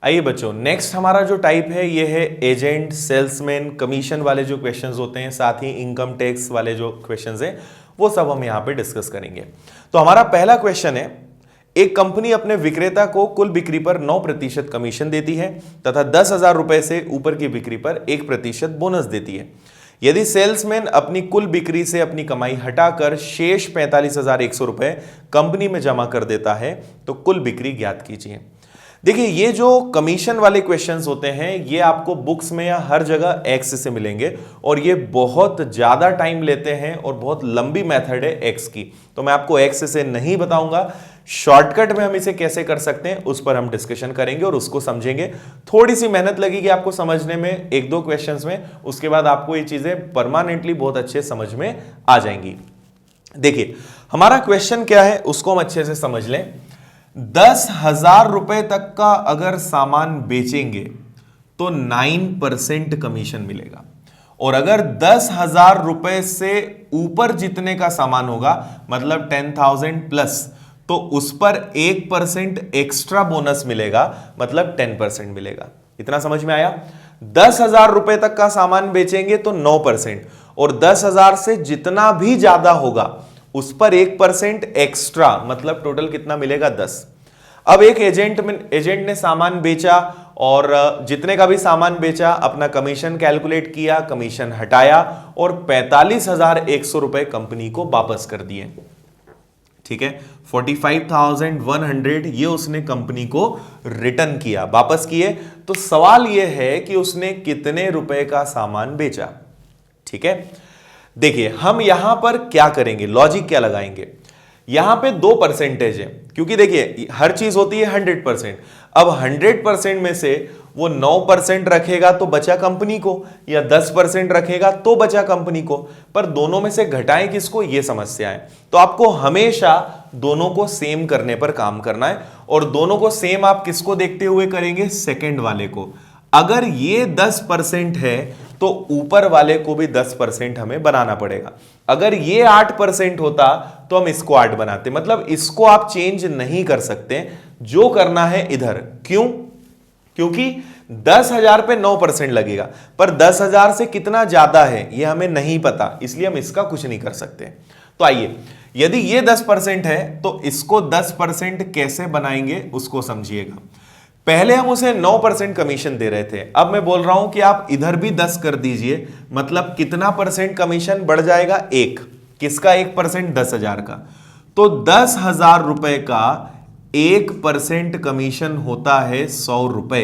आइए बच्चों, नेक्स्ट हमारा जो टाइप है ये है एजेंट, सेल्समैन, कमीशन वाले जो क्वेश्चंस होते हैं, साथ ही इनकम टैक्स वाले जो क्वेश्चंस हैं वो सब हम यहां पे डिस्कस करेंगे। तो हमारा पहला क्वेश्चन है, एक कंपनी अपने विक्रेता को कुल बिक्री पर 9% कमीशन देती है तथा 10,000 रुपए से ऊपर की बिक्री पर 1% बोनस देती है। यदि सेल्समैन अपनी कुल बिक्री से अपनी कमाई हटाकर शेष 45,100 रुपए कंपनी में जमा कर देता है तो कुल बिक्री ज्ञात कीजिए। देखिए, ये जो कमीशन वाले क्वेश्चंस होते हैं ये आपको बुक्स में या हर जगह एक्स से मिलेंगे और ये बहुत ज्यादा टाइम लेते हैं और बहुत लंबी मेथड है एक्स की, तो मैं आपको एक्स से नहीं बताऊंगा। शॉर्टकट में हम इसे कैसे कर सकते हैं उस पर हम डिस्कशन करेंगे और उसको समझेंगे। थोड़ी सी मेहनत लगेगी आपको समझने में, एक दो क्वेश्चंस में, उसके बाद आपको ये चीजें परमानेंटली बहुत अच्छे समझ में आ जाएंगी। देखिए, हमारा क्वेश्चन क्या है उसको हम अच्छे से समझ लें। 10,000 रुपए तक का अगर सामान बेचेंगे तो 9% कमीशन मिलेगा, और अगर 10,000 रुपए से ऊपर जितने का सामान होगा मतलब 10,000 प्लस, तो उस पर 1% एक्स्ट्रा बोनस मिलेगा, मतलब 10% मिलेगा। इतना समझ में आया? 10,000 रुपए तक का सामान बेचेंगे तो 9%, और 10,000 से जितना भी ज्यादा होगा उस पर 1% एक्स्ट्रा, मतलब टोटल कितना मिलेगा? 10। अब एक एजेंट ने सामान बेचा और जितने का भी सामान बेचा अपना कमीशन कैलकुलेट किया, कमीशन हटाया और 45,100 रुपए कंपनी को वापस कर दिए। ठीक है, 45,100 ये उसने कंपनी को रिटर्न किया, वापस किए। तो सवाल यह है कि उसने कितने रुपए का सामान बेचा। ठीक है, देखिए हम यहां पर क्या करेंगे, लॉजिक क्या लगाएंगे। यहां पे 2 परसेंटेज है, क्योंकि देखिए हर चीज होती है 100%। अब 100% में से वो 9% रखेगा तो बचा कंपनी को, या 10% रखेगा तो बचा कंपनी को, पर दोनों में से घटाएं किसको, ये समस्या है। तो आपको हमेशा दोनों को सेम करने पर काम करना है, और दोनों को सेम आप किसको देखते हुए करेंगे? सेकंड वाले को। अगर ये 10% है तो ऊपर वाले को भी 10% हमें बनाना पड़ेगा। अगर ये 8% होता तो हम इसको 8 बनाते, मतलब इसको आप चेंज नहीं कर सकते, जो करना है इधर। क्यों? क्योंकि 10,000 पे 9% लगेगा, पर 10,000 से कितना ज्यादा है ये हमें नहीं पता, इसलिए हम इसका कुछ नहीं कर सकते। तो आइए, यदि ये 10% है तो इसको 10% कैसे बनाएंगे उसको समझिएगा। पहले हम उसे 9% कमीशन दे रहे थे, अब मैं बोल रहा हूं कि आप इधर भी 10 कर दीजिए, मतलब कितना परसेंट कमीशन बढ़ जाएगा? 1। किसका 1%? 10,000 का। तो 10,000 रुपए का 1% कमीशन होता है 100 रुपए,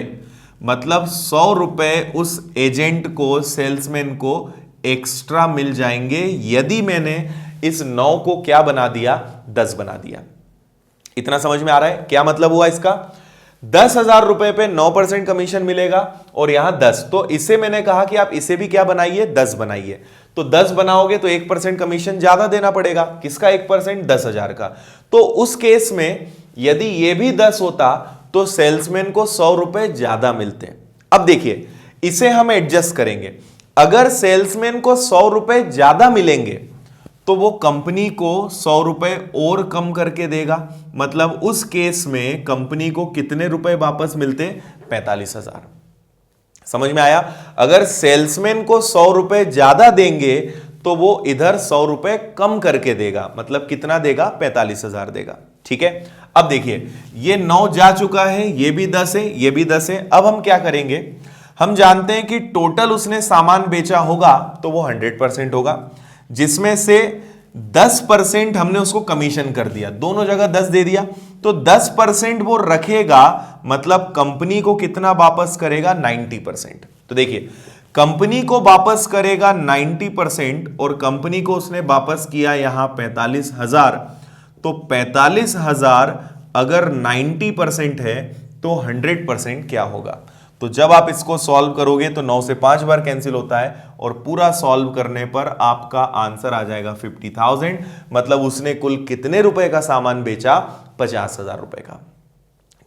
मतलब 100 रुपए उस एजेंट को, सेल्समैन को एक्स्ट्रा मिल जाएंगे यदि मैंने इस 9 को क्या बना दिया? 10 बना दिया। इतना समझ में आ रहा है? क्या मतलब हुआ इसका? 10,000 रुपए पे 9% कमीशन मिलेगा और यहां 10, तो इसे मैंने कहा कि आप इसे भी क्या बनाइए? 10 बनाइए। तो 10 बनाओगे तो 1% कमीशन ज्यादा देना पड़ेगा। किसका 1%? 10,000 का। तो उस केस में यदि ये भी 10 होता तो सेल्समैन को 100 रुपए ज्यादा मिलते। अब देखिए, इसे हम एडजस्ट करेंगे। अगर सेल्समैन को 100 रुपए ज्यादा मिलेंगे तो वो कंपनी को 100 रुपए और कम करके देगा, मतलब उस केस में कंपनी को कितने रुपए वापस मिलते? 45,000। समझ में आया? अगर सेल्समैन को 100 रुपए ज्यादा देंगे तो वो इधर 100 रुपए कम करके देगा, मतलब कितना देगा? 45,000 देगा। ठीक है, अब देखिए ये 9 जा चुका है, ये भी 10 है, ये भी 10 है। अब हम क्या करेंगे? हम जानते हैं कि टोटल उसने सामान बेचा होगा तो वो 100% होगा, जिसमें से 10% हमने उसको कमीशन कर दिया, दोनों जगह 10 दे दिया, तो 10% वो रखेगा, मतलब कंपनी को कितना वापस करेगा? 90%। तो देखिए, कंपनी को वापस करेगा 90%, और कंपनी को उसने वापस किया यहां 45,000, तो 45,000 अगर 90% है तो 100% क्या होगा? तो जब आप इसको सॉल्व करोगे तो 9 से 5 बार कैंसिल होता है, और पूरा सॉल्व करने पर आपका आंसर आ जाएगा 50,000, मतलब उसने कुल कितने रुपए का सामान बेचा? 50,000 रुपए का।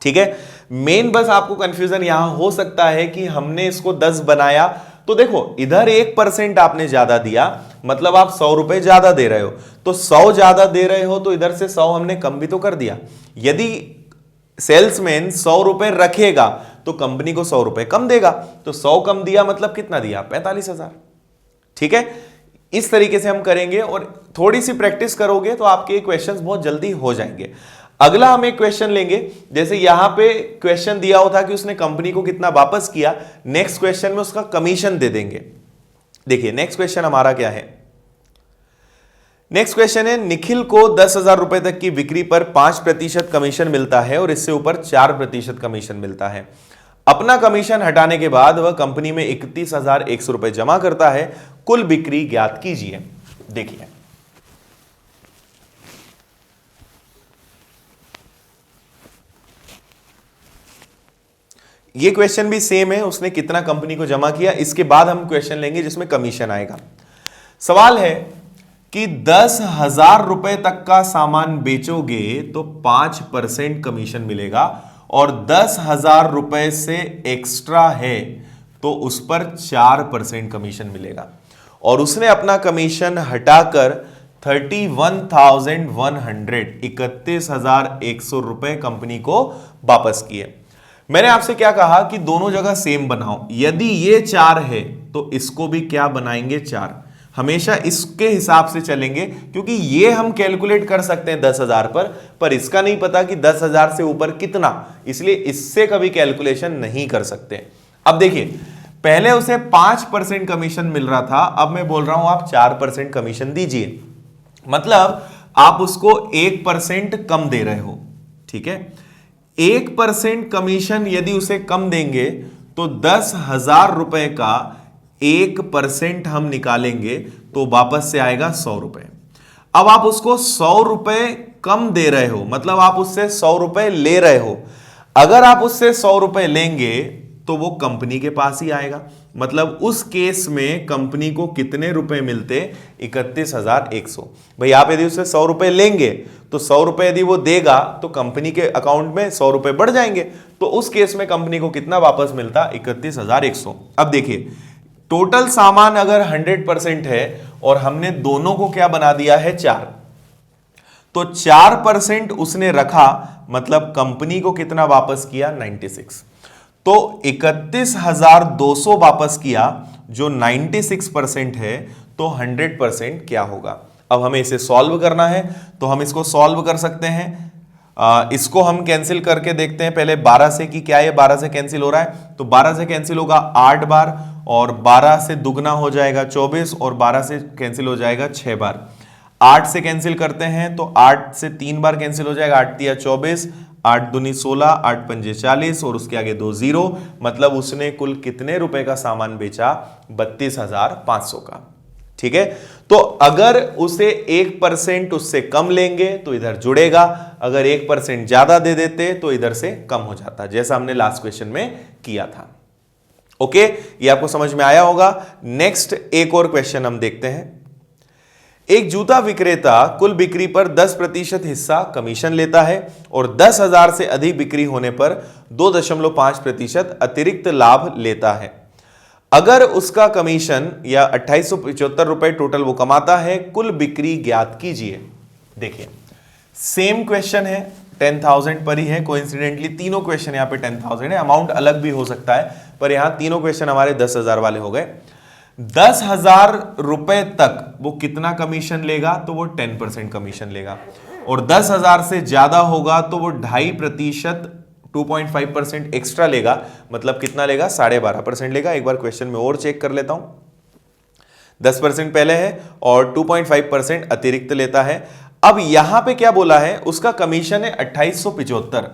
ठीक है, मेन बस आपको कंफ्यूजन यहां हो सकता है कि हमने इसको 10 बनाया, तो देखो इधर 1% आपने ज्यादा दिया, मतलब आप 100 रुपए ज्यादा दे रहे हो, तो 100 ज्यादा दे रहे हो तो इधर से 100 हमने कम भी तो कर दिया। यदि सेल्समैन 100 रुपए रखेगा तो कंपनी को 100 रुपए कम देगा। तो 100 कम दिया मतलब कितना दिया? 45,000। ठीक है, इस तरीके से हम करेंगे और थोड़ी सी प्रैक्टिस करोगे तो आपके क्वेश्चंस बहुत जल्दी हो जाएंगे। अगला हम एक क्वेश्चन लेंगे, जैसे यहां पे क्वेश्चन दिया हुआ था कि उसने कंपनी को कितना वापस किया, नेक्स्ट क्वेश्चन में उसका कमीशन दे देंगे। देखिए नेक्स्ट क्वेश्चन हमारा क्या है। नेक्स्ट क्वेश्चन है, निखिल को 10,000 रुपए तक की बिक्री पर 5% कमीशन मिलता है और इससे ऊपर 4% कमीशन मिलता है। अपना कमीशन हटाने के बाद वह कंपनी में 31,100 रुपए जमा करता है। कुल बिक्री ज्ञात कीजिए। देखिए ये क्वेश्चन भी सेम है, उसने कितना कंपनी को जमा किया। इसके बाद हम क्वेश्चन लेंगे जिसमें कमीशन आएगा। सवाल है कि 10,000 रुपए तक का सामान बेचोगे तो 5% कमीशन मिलेगा और 10,000 रुपए से एक्स्ट्रा है तो उस पर 4% कमीशन मिलेगा। और उसने अपना कमीशन हटाकर 31,100 रुपए कंपनी को वापस किए। मैंने आपसे क्या कहा कि दोनों जगह सेम बनाओ। यदि ये 4 है तो इसको भी क्या बनाएंगे? 4। हमेशा इसके हिसाब से चलेंगे क्योंकि ये हम कैलकुलेट कर सकते हैं 10,000 पर इसका नहीं पता कि 10,000 से ऊपर कितना, इसलिए इससे कभी कैलकुलेशन नहीं कर सकते। अब देखिए पहले उसे 5% कमीशन मिल रहा था, अब मैं बोल रहा हूं आप 4% कमीशन दीजिए, मतलब आप उसको 1% कम दे रहे हो। ठीक है, 1% कमीशन यदि उसे कम देंगे तो 10,000 रुपए का 1% हम निकालेंगे तो वापस से आएगा 100 रुपए। अब आप उसको 100 रुपए कम दे रहे हो, मतलब आप उससे 100 रुपए ले रहे हो। अगर आप उससे 100 रुपए लेंगे तो वो कंपनी के पास ही आएगा, मतलब उस केस में कंपनी को कितने रुपए मिलते? 31,100। भाई आप यदि उससे 100 रुपए लेंगे तो 100 रुपए यदि वो देगा तो कंपनी के अकाउंट में 100 रुपए बढ़ जाएंगे, तो उस केस में कंपनी को कितना वापस मिलता? 31,100। अब देखिए टोटल सामान अगर 100% है और हमने दोनों को क्या बना दिया है? 4, तो 4% उसने रखा, मतलब कंपनी को कितना वापस किया? 96। तो 31,200 वापस किया जो 96% है, तो 100% क्या होगा? अब हमें इसे सॉल्व करना है तो हम इसको सॉल्व कर सकते हैं। इसको हम कैंसिल करके देखते हैं पहले 12 से कि क्या ये 12 से कैंसिल हो रहा है, तो 12 से कैंसिल होगा 8 बार और 12 से दुगना हो जाएगा 24 और 12 से कैंसिल हो जाएगा 6 बार। 8 से कैंसिल करते हैं तो 8 से 3 बार कैंसिल हो जाएगा, 8 तिया 24, 8 दूनी 16, 8 पंजे 40 और उसके आगे 2 0, मतलब उसने कुल कितने रुपए का सामान बेचा? 32,500 का। ठीक है, तो अगर उसे 1% उससे कम लेंगे तो इधर जुड़ेगा, अगर 1% ज्यादा दे देते तो इधर से कम हो जाता, जैसा हमने लास्ट क्वेश्चन में किया था। ओके, ये आपको समझ में आया होगा। नेक्स्ट एक और क्वेश्चन हम देखते हैं। एक जूता विक्रेता कुल बिक्री पर 10% हिस्सा कमीशन लेता है और 10,000 से अधिक बिक्री होने पर 2.5% अतिरिक्त लाभ लेता है। अगर उसका कमीशन या 2875 रुपए टोटल वो कमाता है, कुल बिक्री ज्ञात कीजिए। देखिए सेम क्वेश्चन है, 10,000 पर ही है। कोइंसिडेंटली तीनों क्वेश्चन यहां पे 10,000 है, अमाउंट अलग भी हो सकता है, पर यहां तीनों क्वेश्चन हमारे 10,000 वाले हो गए। 10,000 रुपए तक वो कितना कमीशन लेगा? तो वो 10% कमीशन लेगा, और 10,000 से ज्यादा होगा तो वो 2.5% 2.5% एक्स्ट्रा लेगा, मतलब कितना लेगा? 12.5% लेगा। एक बार क्वेश्चन में और चेक कर लेता हूं। 10% पहले है और 2.5% अतिरिक्त लेता है। अब यहां पे क्या बोला है? उसका कमीशन है 2875,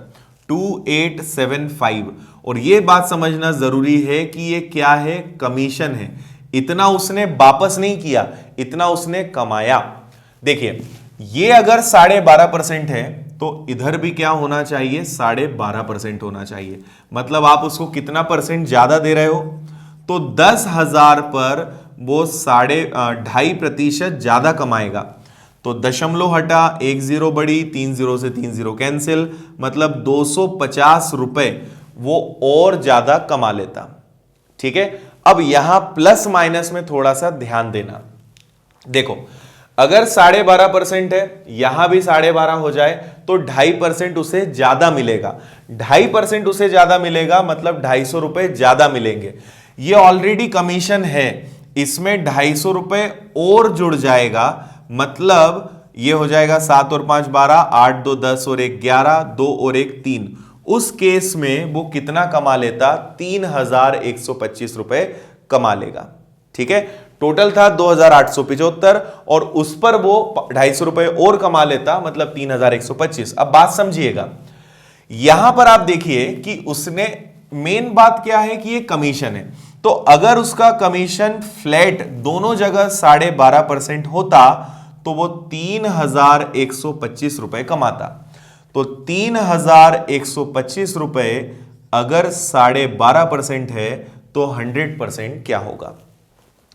2875, और ये बात समझना जरूरी है कि ये क्या है? कमीशन है। इतना उसने वापस नहीं किया, इतना उसने कमाया। देखिए ये अगर 12.5% है तो इधर भी क्या होना चाहिए? 12.5% होना चाहिए, मतलब आप उसको कितना परसेंट ज्यादा दे रहे हो? तो 10,000 पर वो 2.5% ज्यादा कमाएगा। तो दशमलव हटा, 1 0 बढ़ी, 3 0 से 3 0 कैंसिल, मतलब 250 रुपए वो और ज्यादा कमा लेता। ठीक है, अब यहां प्लस माइनस में थोड़ा सा ध्यान देना। देखो अगर 12.5% है, यहां भी 12.5 हो जाए तो 2.5% उसे ज्यादा मिलेगा। 2.5% उसे ज्यादा मिलेगा मतलब 250 रुपए ज्यादा मिलेंगे। ये ऑलरेडी कमीशन है, इसमें 250 रुपए और जुड़ जाएगा, मतलब ये हो जाएगा 7 और 5 12, 8 2 10 और 1 11, 2 और 1 3। उस केस में वो कितना कमा लेता? 3,125 रुपए कमा लेगा। ठीक है, टोटल था 2,875 और उस पर वो 250 रुपए और कमा लेता, मतलब 3,125। अब बात समझिएगा, यहां पर आप देखिए कि उसने, मेन बात क्या है कि ये कमीशन है, तो अगर उसका कमीशन फ्लैट दोनों जगह 12.5% होता तो वो 3,125 रुपए कमाता। तो 3,125 रुपए अगर 12.5% है तो 100% क्या होगा?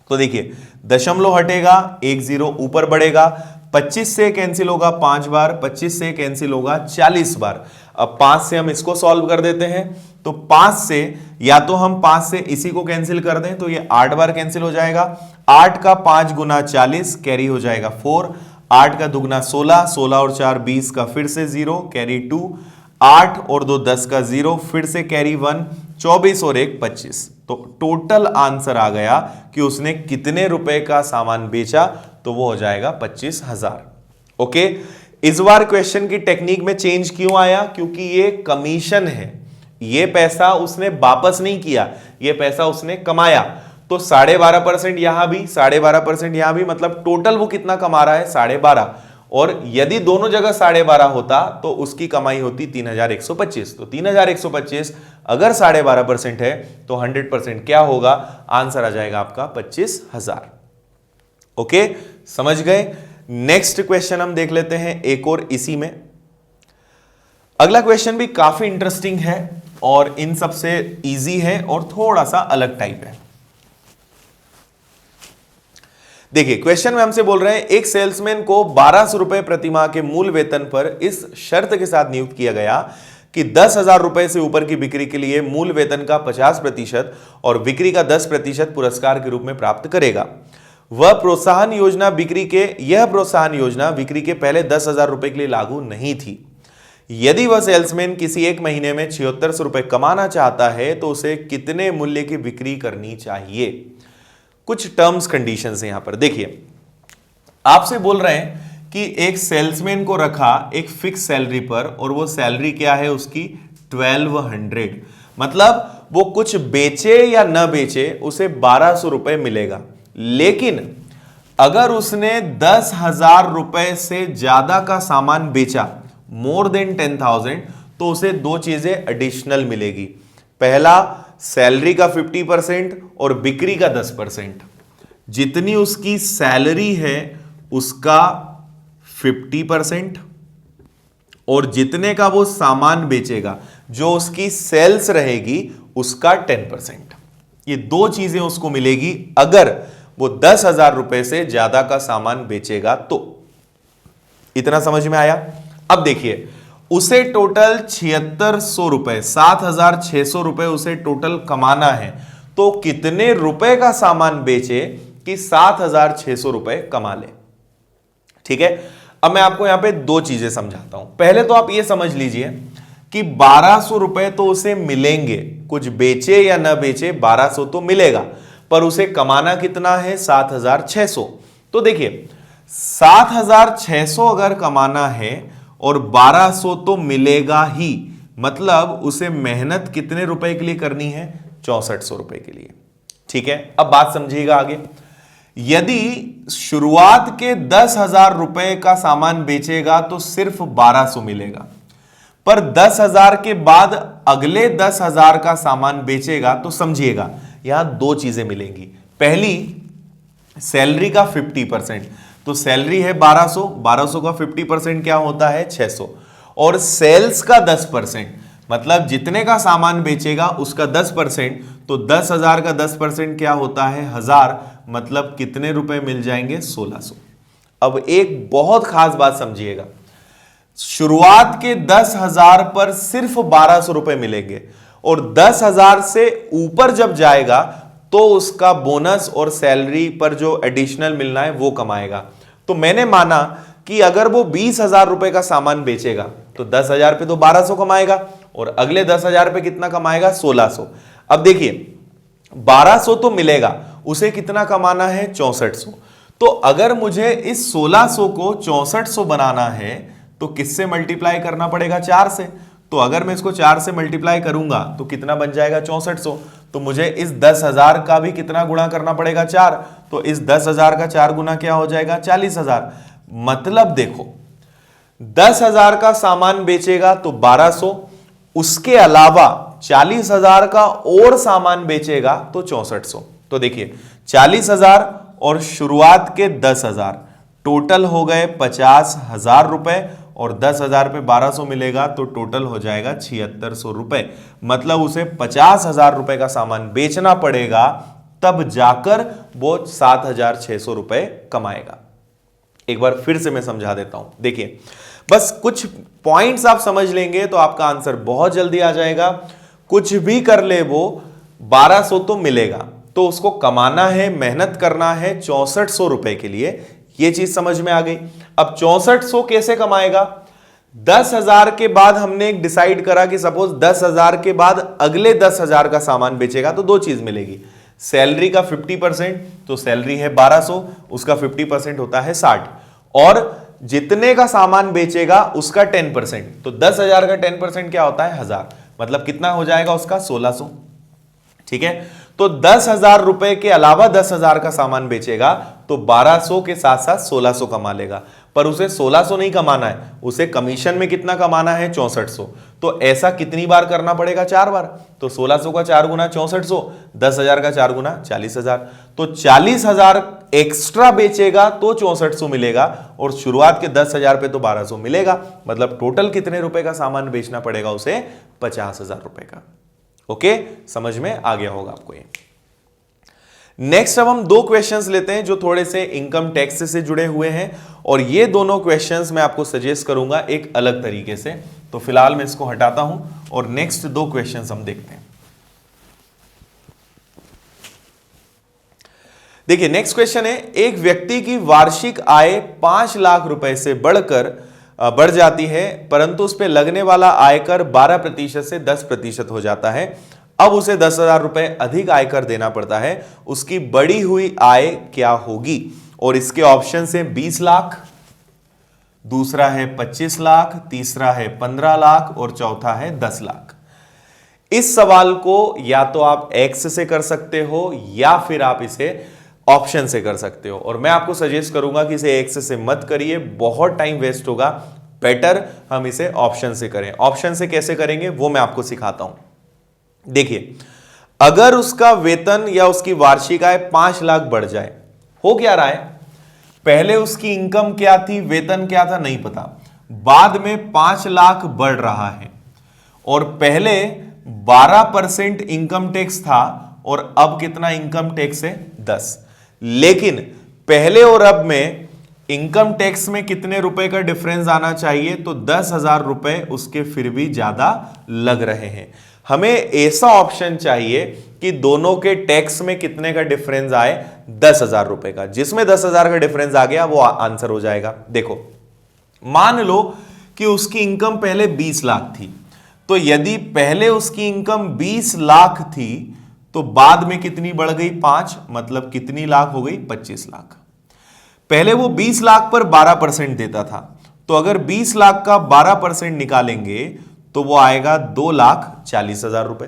तो देखिए, दशमलव हटेगा, 1 0 ऊपर बढ़ेगा, 25 से कैंसिल होगा 5 बार, 25 से कैंसिल होगा 40 बार। अब 5 से हम इसको सॉल्व कर देते हैं, तो 5 से, या तो हम 5 से इसी को कैंसिल कर दें तो ये 8 बार कैंसिल हो जाएगा। 8 का 5 गुना 40 कैरी हो जाएगा 4, 8 का दुगना 16, 16 और 4 20 का फिर से 0 कैरी 2, 8 और 2 10 का 0 फिर से कैरी 1, 24 और 1 25। तो टोटल आंसर आ गया कि उसने कितने रुपए का सामान बेचा, तो वो हो जाएगा 25,000। ओके, इस बार क्वेश्चन की टेक्निक में चेंज क्यों आया? क्योंकि ये कमीशन है, ये पैसा उसने वापस नहीं किया, ये पैसा उसने कमाया। तो 12.5% यहां भी, 12.5% यहां भी, मतलब टोटल वो कितना कमा रहा है? 12.5। और यदि दोनों जगह 12.5 होता तो उसकी कमाई होती 3,125। तो 3,125 अगर 12.5% है तो 100% क्या होगा? आंसर आ जाएगा आपका 25,000। ओके, समझ गए? नेक्स्ट क्वेश्चन हम देख लेते हैं एक और इसी में। अगला क्वेश्चन भी काफी इंटरेस्टिंग है और इन सबसे इजी है और थोड़ा सा अलग टाइप है। देखिए, क्वेश्चन में हमसे बोल रहे हैं, एक सेल्समैन को 1,200 रुपए प्रतिमाह के मूल वेतन पर इस शर्त के साथ नियुक्त किया गया कि 10,000 रुपए से ऊपर की बिक्री के लिए मूल वेतन का 50% और बिक्री का 10% पुरस्कार के रूप में प्राप्त करेगा। यह प्रोत्साहन योजना बिक्री के पहले 10,000 रुपए के लिए लागू नहीं थी। यदि वह सेल्समैन किसी एक महीने में 7600 रुपए कमाना चाहता है तो उसे कितने मूल्य की बिक्री करनी चाहिए? कुछ टर्म्स कंडीशंस हैं यहां पर। देखिए, आपसे बोल रहे हैं कि एक सेल्समैन को रखा एक फिक्स सैलरी पर और वो सैलरी क्या है उसकी? 1200। मतलब वो कुछ बेचे या न बेचे उसे 1,200 रुपए मिलेगा। लेकिन अगर उसने 10,000 रुपए से ज्यादा का सामान बेचा, मोर देन 10,000, तो उसे दो चीजें एडिशनल मिलेगी। पहला, सैलरी का 50% और बिक्री का 10%। जितनी उसकी सैलरी है उसका 50% और जितने का वो सामान बेचेगा, जो उसकी सेल्स रहेगी, उसका 10%। ये दो चीजें उसको मिलेगी अगर वो 10,000 रुपए से ज्यादा का सामान बेचेगा। तो इतना समझ में आया? अब देखिए, उसे टोटल 7600 रुपए, 7,600 रुपए उसे टोटल कमाना है। तो कितने रुपए का सामान बेचे कि 7,600 रुपए कमा ले? ठीक है, अब मैं आपको यहां पे दो चीजें समझाता हूं। पहले तो आप ये समझ लीजिए कि 1,200 रुपए तो उसे मिलेंगे, कुछ बेचे या ना बेचे 1,200 तो मिलेगा, पर उसे कमाना कितना है? 7,600। तो देखिए, 7,600 अगर कमाना है और 1,200 तो मिलेगा ही, मतलब उसे मेहनत कितने रुपए के लिए करनी है? 6,400 रुपए के लिए। ठीक है, अब बात समझिएगा आगे। यदि शुरुआत के 10,000 रुपए का सामान बेचेगा तो सिर्फ 1,200 मिलेगा, पर 10,000 के बाद अगले 10,000 का सामान बेचेगा तो समझिएगा यहां दो चीजें मिलेंगी। पहली, सैलरी का 50%, तो सैलरी है 1,200, 1,200 का 50% क्या होता है? 600, और सेल्स का 10%, मतलब जितने का सामान बेचेगा उसका 10%, तो 10,000 का 10% क्या होता है? 1,000, मतलब कितने रुपए मिल जाएंगे? 1,600। अब एक बहुत खास बात समझिएगा, शुरुआत के 10,000 पर सिर्फ 1,200 रुपए मिलेंगे और 10,000 से ऊपर जब जाएगा तो उसका बोनस और सैलरी पर जो एडिशनल मिलना है वो कमाएगा। तो मैंने माना कि अगर वो 20,000 रुपए का सामान बेचेगा तो 10,000 पे तो 1200 कमाएगा और अगले 10,000 पे कितना कमाएगा 1600। अब देखिए 1200 तो मिलेगा, उसे कितना कमाना है 6400। तो अगर मुझे इस 1600 को 6400 बनाना है तो किससे मल्टीप्लाई करना पड़ेगा 4 से। तो अगर मैं इसको 4 से मल्टीप्लाई करूंगा तो कितना बन जाएगा 6400। तो मुझे इस 10,000 का भी कितना गुणा करना पड़ेगा 4। तो इस 10,000 का 4 गुना क्या हो जाएगा 40,000। मतलब देखो 10,000 का सामान बेचेगा तो 1200, उसके अलावा 40,000 का और सामान बेचेगा तो 6400। तो देखिए 40,000 और शुरुआत के 10,000 टोटल हो गए 50,000 रुपए और 10,000 पे 1200 मिलेगा तो टोटल हो जाएगा 7600 रुपए। मतलब उसे 50,000 रुपए का सामान बेचना पड़ेगा तब जाकर वो 7,600 रुपए कमाएगा। एक बार फिर से मैं समझा देता हूं, देखिए बस कुछ पॉइंट्स आप समझ लेंगे तो आपका आंसर बहुत जल्दी आ जाएगा। कुछ भी कर ले वो 1200 तो मिलेगा, तो उसको कमाना है, मेहनत करना है 6400 रुपए के लिए। ये चीज समझ में आ गई। अब 6400 कैसे कमाएगा? 10,000 के बाद हमने एक डिसाइड करा कि सपोज 10,000 के बाद अगले 10,000 का सामान बेचेगा तो दो चीज मिलेगी, सैलरी का 50%, तो सैलरी है 1200, उसका 50% होता है 60, और जितने का सामान बेचेगा उसका 10%, तो 10,000 का 10% क्या होता है 1000, मतलब कितना हो जाएगा उसका 1600। ठीक है, तो 10,000 रुपए के अलावा 10,000 का सामान बेचेगा तो 1200 के साथ साथ 1600 कमा लेगा। पर उसे 1600 नहीं कमाना है, उसे कमीशन में कितना कमाना है 6400। तो ऐसा कितनी बार करना पड़ेगा 4 बार। तो 1600 का 4 गुना 6400, 10,000 का 4 गुना 40,000। तो 40,000 एक्स्ट्रा बेचेगा तो 6400 मिलेगा और शुरुआत के 10,000 पे तो 1200 मिलेगा। मतलब टोटल कितने रुपए का सामान बेचना पड़ेगा उसे 50,000 रुपए का। ओके, समझ में आ गया होगा आपको ये। नेक्स्ट अब हम दो क्वेश्चंस लेते हैं जो थोड़े से इनकम टैक्स से जुड़े हुए हैं, और ये दोनों क्वेश्चंस मैं आपको सजेस्ट करूंगा एक अलग तरीके से। तो फिलहाल मैं इसको हटाता हूं और नेक्स्ट दो क्वेश्चंस हम देखते हैं। देखिए नेक्स्ट क्वेश्चन है, एक व्यक्ति की वार्षिक आय 5 लाख रुपए से बढ़ जाती है, परंतु उस पर लगने वाला आयकर 12% से 10% हो जाता है। अब उसे 10,000 रुपए अधिक आयकर देना पड़ता है, उसकी बढ़ी हुई आय क्या होगी? और इसके ऑप्शन है 20 लाख, दूसरा है 25 लाख, तीसरा है 15 लाख और चौथा है 10 लाख। इस सवाल को या तो आप एक्स से कर सकते हो या फिर आप इसे ऑप्शन से कर सकते हो, और मैं आपको सजेस्ट करूंगा कि इसे एक्स से मत करिए, बहुत टाइम वेस्ट होगा। बेटर हम इसे ऑप्शन से करें। ऑप्शन से कैसे करेंगे वो मैं आपको सिखाता हूं। देखिए अगर उसका वेतन या उसकी वार्षिक आय 5 लाख बढ़ जाए, हो क्या रहा है, पहले उसकी इनकम क्या थी, वेतन क्या था नहीं पता, बाद में 5 लाख बढ़ रहा है, और पहले 12% इनकम टैक्स था और अब कितना इनकम टैक्स है 10। लेकिन पहले और अब में इनकम टैक्स में कितने रुपए का डिफरेंस आना चाहिए? तो 10,000 रुपए उसके फिर भी ज्यादा लग रहे हैं। हमें ऐसा ऑप्शन चाहिए कि दोनों के टैक्स में कितने का डिफरेंस आए 10,000 रुपए का, जिसमें 10,000 का डिफरेंस आ गया वो आंसर हो जाएगा। देखो मान लो कि उसकी इनकम पहले 20 लाख थी, तो यदि पहले उसकी इनकम 20 लाख थी तो बाद में कितनी बढ़ गई 5, मतलब कितनी लाख हो गई 25 लाख। पहले वो 20 लाख पर 12% देता था, तो अगर 20 लाख का 12% निकालेंगे तो वो आएगा 2,40,000 रुपए।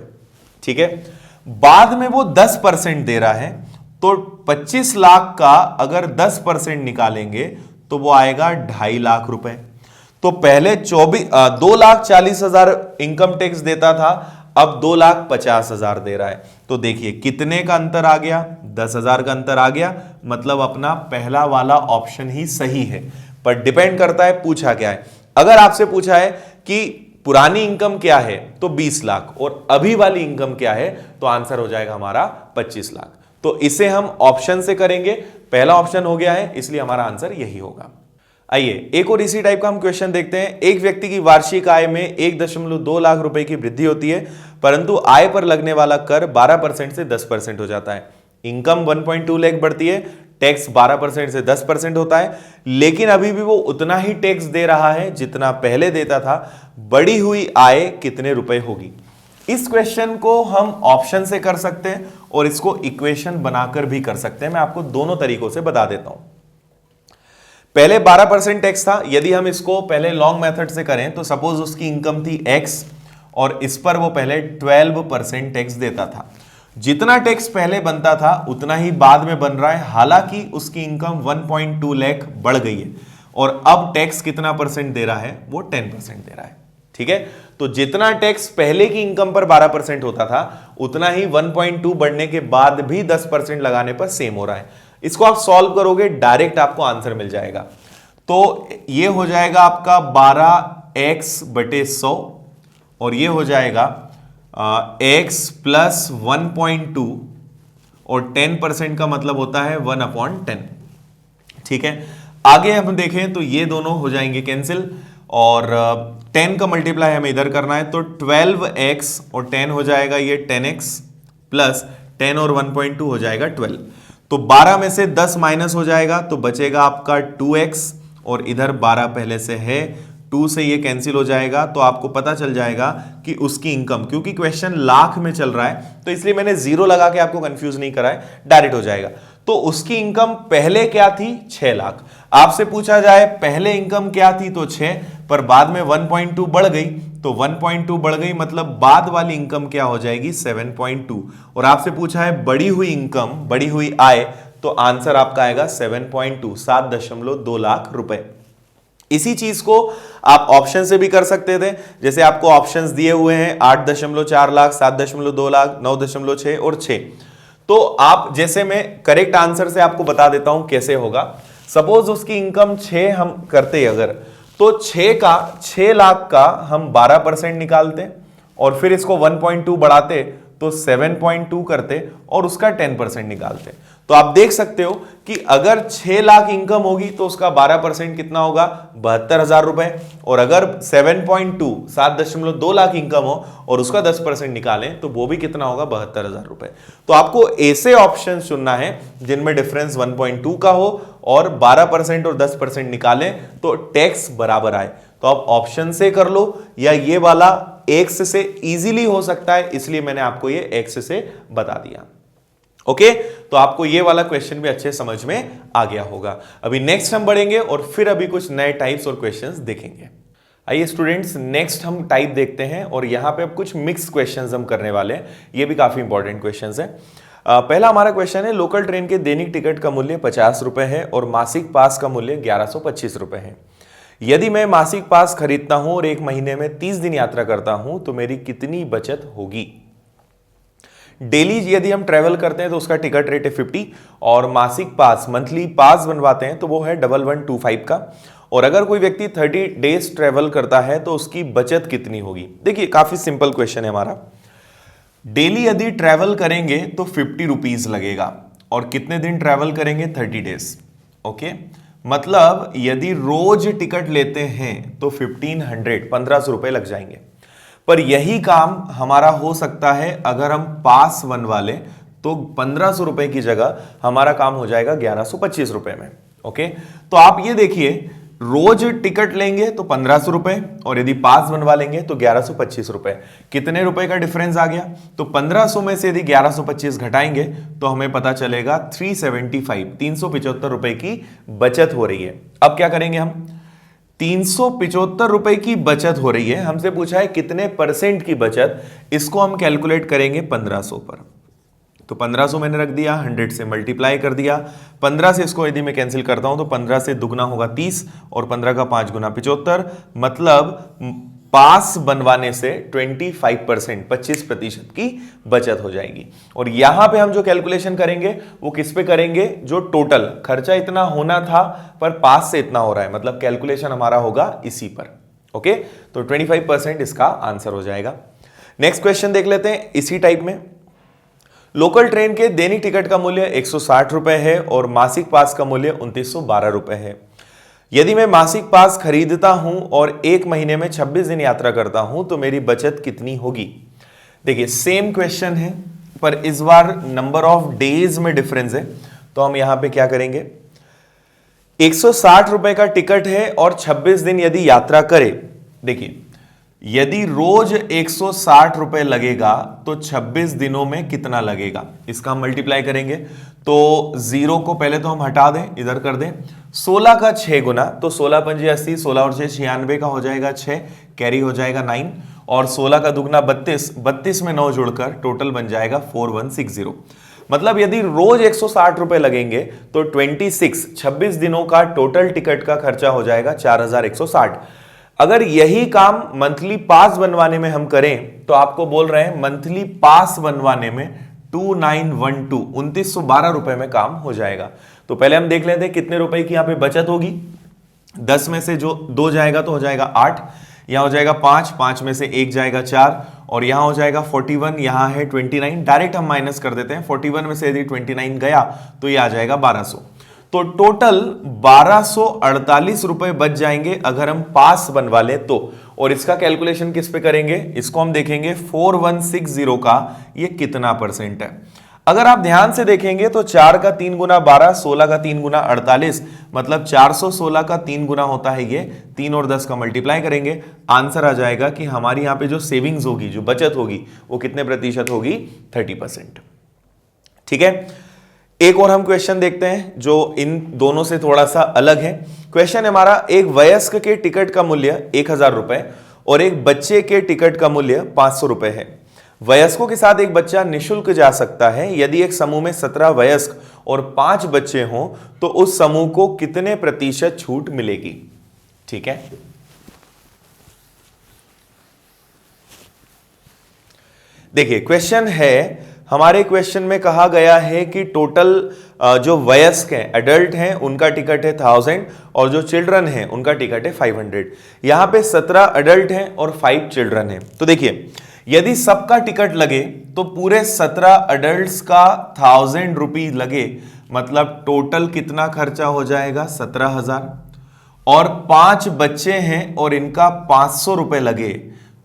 ठीक है, बाद में वो 10% दे रहा है, तो 25 लाख का अगर 10% निकालेंगे तो वो आएगा 2.5 लाख रुपए। तो पहले 2,40,000 इनकम टैक्स देता था, अब 2,50,000 दे रहा है। तो देखिए कितने का अंतर आ गया, 10,000 का अंतर आ गया। मतलब अपना पहला वाला ऑप्शन ही सही है, पर डिपेंड करता है पूछा क्या है। अगर आपसे पूछा है कि पुरानी इनकम क्या है तो 20 लाख और अभी वाली इनकम क्या है, तो आंसर हो जाएगा हमारा 25 लाख। तो इसे हम ऑप्शन से करेंगे, पहला ऑप्शन हो गया है, इसलिए हमारा आंसर यही होगा। आइए एक और इसी टाइप का हम क्वेश्चन देखते हैं। एक व्यक्ति की वार्षिक आय में 1.2 लाख रुपए की वृद्धि होती है, परंतु आय पर लगने वाला कर 12% से 10% हो जाता है। इनकम 1.2 लाख बढ़ती है, टैक्स 12% से 10% होता है, लेकिन अभी भी वो उतना ही टैक्स दे रहा है जितना पहले देता था। बढ़ी हुई आय कितने रुपए होगी? इस क्वेश्चन को हम ऑप्शन से कर सकते हैं और इसको इक्वेशन बनाकर भी कर सकते हैं। मैं आपको दोनों तरीकों से बता देता हूं। पहले 12% टैक्स था, यदि हम इसको पहले लॉन्ग मेथड से करें तो सपोज उसकी इनकम थी x और इस पर वो पहले 12% टैक्स देता था। जितना टैक्स पहले बनता था उतना ही बाद में बन रहा है, हालांकि उसकी इनकम 1.2 लाख बढ़ गई है और अब टैक्स कितना परसेंट दे रहा है? वो 10% दे रहा है। ठीक है, तो जितना टैक्स पहले की इनकम पर 12% होता था उतना ही 1.2 बढ़ने के बाद भी 10% लगाने पर सेम हो रहा है। इसको आप सॉल्व करोगे डायरेक्ट आपको आंसर मिल जाएगा। तो ये हो जाएगा आपका 12x/100 और ये हो जाएगा x प्लस 1.2 और 10% का मतलब होता है 1/10। ठीक है, आगे हम देखें तो ये दोनों हो जाएंगे कैंसिल और 10 का मल्टीप्लाई हमें इधर करना है, तो 12x और 10 हो जाएगा ये 10x प्लस 10 और 1.2 हो जाएगा 12। तो 12 में से 10 माइनस हो जाएगा तो बचेगा आपका 2x और इधर 12 पहले से है, 2 से ये कैंसिल हो जाएगा। तो आपको पता चल जाएगा कि उसकी इनकम, क्योंकि क्वेश्चन लाख में चल रहा है तो इसलिए मैंने जीरो लगा के आपको कंफ्यूज नहीं करा है, डायरेक्ट हो जाएगा। तो उसकी इनकम पहले क्या थी? 6 लाख। आपसे पूछा जाए पहले इनकम क्या थी तो 6, पर बाद में 1.2 बढ़ गई, तो 1.2 बढ़ गई मतलब बाद वाली इनकम क्या हो जाएगी? 7.2। और आपसे पूछा है बढ़ी हुई इनकम, बढ़ी हुई आय, तो आंसर आपका आएगा 7.2, 7.2 लाख रुपए। इसी चीज को आप ऑप्शन से भी कर सकते थे, जैसे आपको ऑप्शंस दिए हुए हैं 8.4 लाख, 7.2 लाख, 9.6 और 6। तो आप, जैसे मैं करेक्ट आंसर से आपको बता देता हूं कैसे होगा। सपोज उसकी इनकम 6 हम करते अगर, तो 6 लाख का हम 12% निकालते और फिर इसको 1.2 बढ़ाते तो 7.2 करते और उसका 10% निकालते। तो आप देख सकते हो कि अगर 6 लाख इनकम होगी तो उसका 12% कितना होगा? 72,000 रुपए। और अगर 7.2 लाख इनकम हो और उसका 10% निकालें तो वो भी कितना होगा? 72,000 रुपए। तो आपको ऐसे ऑप्शन चुनना है जिनमें डिफरेंस 1.2 का हो और 12% और 10% निकालें तो टैक्स बराबर आए। तो आप ऑप्शन से कर लो या ये वाला एक्स से इजीली हो सकता है, इसलिए मैंने आपको ये एक्स से बता दिया। ओके, तो आपको ये वाला क्वेश्चन भी अच्छे समझ में आ गया होगा। अभी नेक्स्ट हम बढ़ेंगे और फिर अभी कुछ नए टाइप्स और क्वेश्चंस देखेंगे। आइए स्टूडेंट्स, नेक्स्ट हम टाइप देखते हैं और यहां पे अब कुछ मिक्स क्वेश्चंस हम करने वाले हैं। ये भी काफी इंपॉर्टेंट क्वेश्चंस हैं। पहला हमारा क्वेश्चन है, लोकल ट्रेन के दैनिक टिकट का मूल्य 50 रुपए है और मासिक पास का मूल्य 1125 रुपए है। यदि मैं मासिक पास खरीदता हूं और एक महीने में 30 दिन यात्रा करता हूं तो मेरी कितनी बचत होगी? डेली यदि हम ट्रेवल करते हैं तो उसका टिकट रेट है 50 और मासिक पास, मंथली पास बनवाते हैं तो वो है 1125 का। और अगर कोई व्यक्ति 30 डेज ट्रेवल करता है तो उसकी बचत कितनी होगी? देखिए काफी सिंपल क्वेश्चन है हमारा। डेली यदि ट्रेवल करेंगे तो 50 रुपीज लगेगा और कितने दिन ट्रेवल करेंगे? 30 डेज। ओके, मतलब यदि रोज टिकट लेते हैं तो 1500 रुपए लग जाएंगे। पर यही काम हमारा हो सकता है अगर हम पास बनवा लें तो 1500 रुपए की जगह हमारा काम हो जाएगा 1125 रुपए में। ओके, तो आप ये देखिए, रोज टिकट लेंगे तो 1500 रुपए और यदि पास बनवा लेंगे तो 1125 रुपए। कितने रुपए का डिफरेंस आ गया? तो 1500 में से यदि 1125 घटाएंगे तो हमें पता चलेगा 375 रुपए की बचत हो रही है। अब क्या करेंगे हम? 375 रुपए की बचत हो रही है, हमसे पूछा है कितने परसेंट की बचत, इसको हम कैलकुलेट करेंगे 1500 पर। तो 1500 मैंने रख दिया, 100 से मल्टीप्लाई कर दिया, 15 से इसको यदि मैं कैंसिल करता हूं तो 15 से दुगना होगा 30 और 15 का 5 गुना 75, मतलब पास बनवाने से 25%, 25% की बचत हो जाएगी। और यहां पे हम जो कैलकुलेशन करेंगे वो किस पे करेंगे? जो टोटल खर्चा इतना होना था पर पास से इतना हो रहा है, मतलब कैलकुलेशन हमारा होगा इसी पर। ओके, तो 25% इसका आंसर हो जाएगा। नेक्स्ट क्वेश्चन देख लेते हैं इसी टाइप में। लोकल ट्रेन के दैनिक टिकट का मूल्य 160 रुपए है और मासिक पास का मूल्य 2912 रुपए है। यदि मैं मासिक पास खरीदता हूं और एक महीने में 26 दिन यात्रा करता हूं तो मेरी बचत कितनी होगी? देखिए सेम क्वेश्चन है पर इस बार नंबर ऑफ डेज में डिफरेंस है। तो हम यहां पे क्या करेंगे, 160 रुपए का टिकट है और 26 दिन यदि यात्रा करे, देखिए यदि रोज 160 रुपए लगेगा तो 26 दिनों में कितना लगेगा, इसका हम मल्टीप्लाई करेंगे। तो जीरो को पहले तो हम हटा दें, इधर कर दें, 16 का 6 गुना, तो 16 पंजे 80, 16 और 6 96 का हो जाएगा 6, कैरी हो जाएगा 9, और 16 का दुगना 32, 32 में 9 जुड़कर टोटल बन जाएगा 4160। मतलब यदि रोज 160 रुपए लगेंगे तो 26 दिनों का टोटल टिकट का खर्चा हो जाएगा 4160। अगर यही काम मंथली पास बनवाने में हम करें तो आपको बोल रहे हैं मंथली पास बनवाने में 2912 रुपए में काम हो जाएगा। तो पहले हम देख लेते हैं कितने रुपए की यहां पे बचत होगी। 10 में से जो 2 जाएगा तो हो जाएगा 8, यहां हो जाएगा 5, 5 में से 1 जाएगा 4, और यहां हो जाएगा 41, यहां है 29, डायरेक्ट हम माइनस कर देते हैं। 41 में से यदि 29 गया तो ये आ जाएगा 1200। तो टोटल 1248 रुपए बच जाएंगे अगर हम पास बनवा ले तो। और इसका कैलकुलेशन किस पे करेंगे, इसको हम देखेंगे 4160 का ये कितना परसेंट है। अगर आप ध्यान से देखेंगे तो 4 का 3 गुना 12, 16 का 3 गुना 48, मतलब 416 का 3 गुना होता है ये। 3 और 10 का मल्टीप्लाई करेंगे, आंसर आ जाएगा कि हमारी यहां पे जो सेविंग्स होगी, जो बचत होगी, वो कितने प्रतिशत होगी, 30%। ठीक है, एक और हम क्वेश्चन देखते हैं जो इन दोनों से थोड़ा सा अलग है। क्वेश्चन हमारा, एक वयस्क के टिकट का मूल्य 1000 रुपए और एक बच्चे के टिकट का मूल्य 500 रुपए है। वयस्कों के साथ एक बच्चा निशुल्क जा सकता है। यदि एक समूह में 17 वयस्क और 5 बच्चे हों तो उस समूह को कितने प्रतिशत छूट मिलेगी। ठीक है, देखिए क्वेश्चन है, हमारे क्वेश्चन में कहा गया है कि टोटल जो वयस्क हैं, एडल्ट हैं, उनका टिकट है 1000 और जो चिल्ड्रन हैं उनका टिकट है 500। यहां पे 17 एडल्ट हैं और 5 चिल्ड्रन हैं। तो देखिए यदि सबका टिकट लगे तो पूरे 17 एडल्ट्स का 1000 रुपीज लगे, मतलब टोटल कितना खर्चा हो जाएगा, 17,000। और 5 बच्चे हैं और इनका 500 रुपए लगे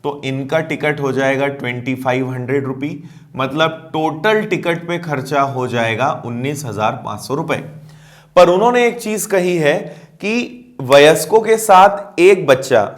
तो इनका टिकट हो जाएगा 2500 रुपी, मतलब टोटल टिकट पे खर्चा हो जाएगा 19,500 रुपए। पर उन्होंने एक चीज कही है कि वयस्कों के साथ एक बच्चा,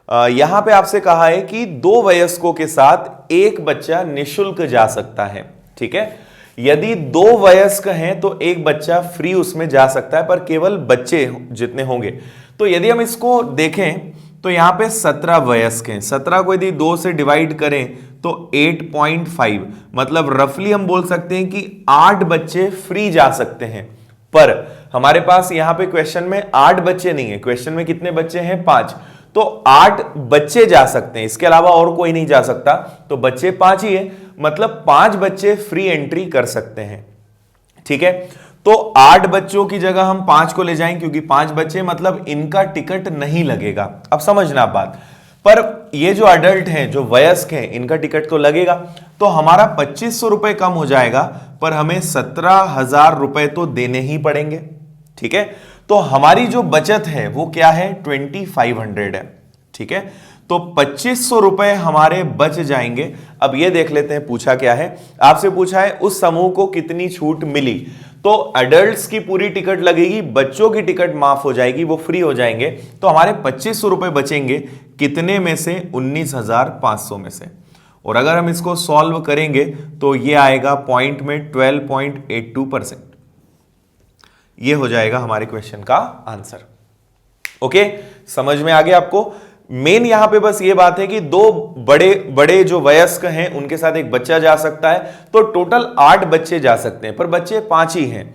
यहां पे आपसे कहा है कि 2 वयस्कों के साथ एक बच्चा निशुल्क जा सकता है। ठीक है, यदि 2 वयस्क हैं तो एक बच्चा फ्री उसमें जा सकता है, पर केवल बच्चे जितने होंगे। तो यदि हम इसको देखें तो यहां पे 17 वयस्क हैं, 17 को यदि 2 से डिवाइड करें तो 8.5, मतलब रफली हम बोल सकते हैं कि 8 बच्चे फ्री जा सकते हैं। पर हमारे पास यहां पे क्वेश्चन में 8 बच्चे नहीं है, क्वेश्चन में कितने बच्चे हैं, 5। तो 8 बच्चे जा सकते हैं, इसके अलावा और कोई नहीं जा सकता, तो बच्चे 5 ही है, मतलब 5 बच्चे फ्री एंट्री कर सकते हैं। ठीक है, तो 8 बच्चों की जगह हम 5 को ले जाएं, क्योंकि 5 बच्चे मतलब इनका टिकट नहीं लगेगा। अब समझना आप बात, पर ये जो अडल्ट हैं, जो वयस्क हैं, इनका टिकट तो लगेगा। तो हमारा 2500 रुपए कम हो जाएगा, पर हमें 17,000 रुपए तो देने ही पड़ेंगे। ठीक है, तो हमारी जो बचत है वो क्या है, 2500 है। ठीक है, तो 2500 रुपए हमारे बच जाएंगे। अब ये देख लेते हैं पूछा क्या है, आपसे पूछा है उस समूह को कितनी छूट मिली। तो अडल्ट्स की पूरी टिकट लगेगी, बच्चों की टिकट माफ हो जाएगी, वो फ्री हो जाएंगे। तो हमारे 2500 रुपए बचेंगे, कितने में से, 19,500 में से। और अगर हम इसको सॉल्व करेंगे तो ये आएगा पॉइंट में 12.82%। ये हो जाएगा हमारे क्वेश्चन का आंसर। ओके, समझ में आ गया आपको। मेन यहां पे बस ये बात है कि 2 बड़े बड़े जो वयस्क हैं उनके साथ एक बच्चा जा सकता है, तो टोटल 8 बच्चे जा सकते हैं, पर बच्चे 5 ही हैं,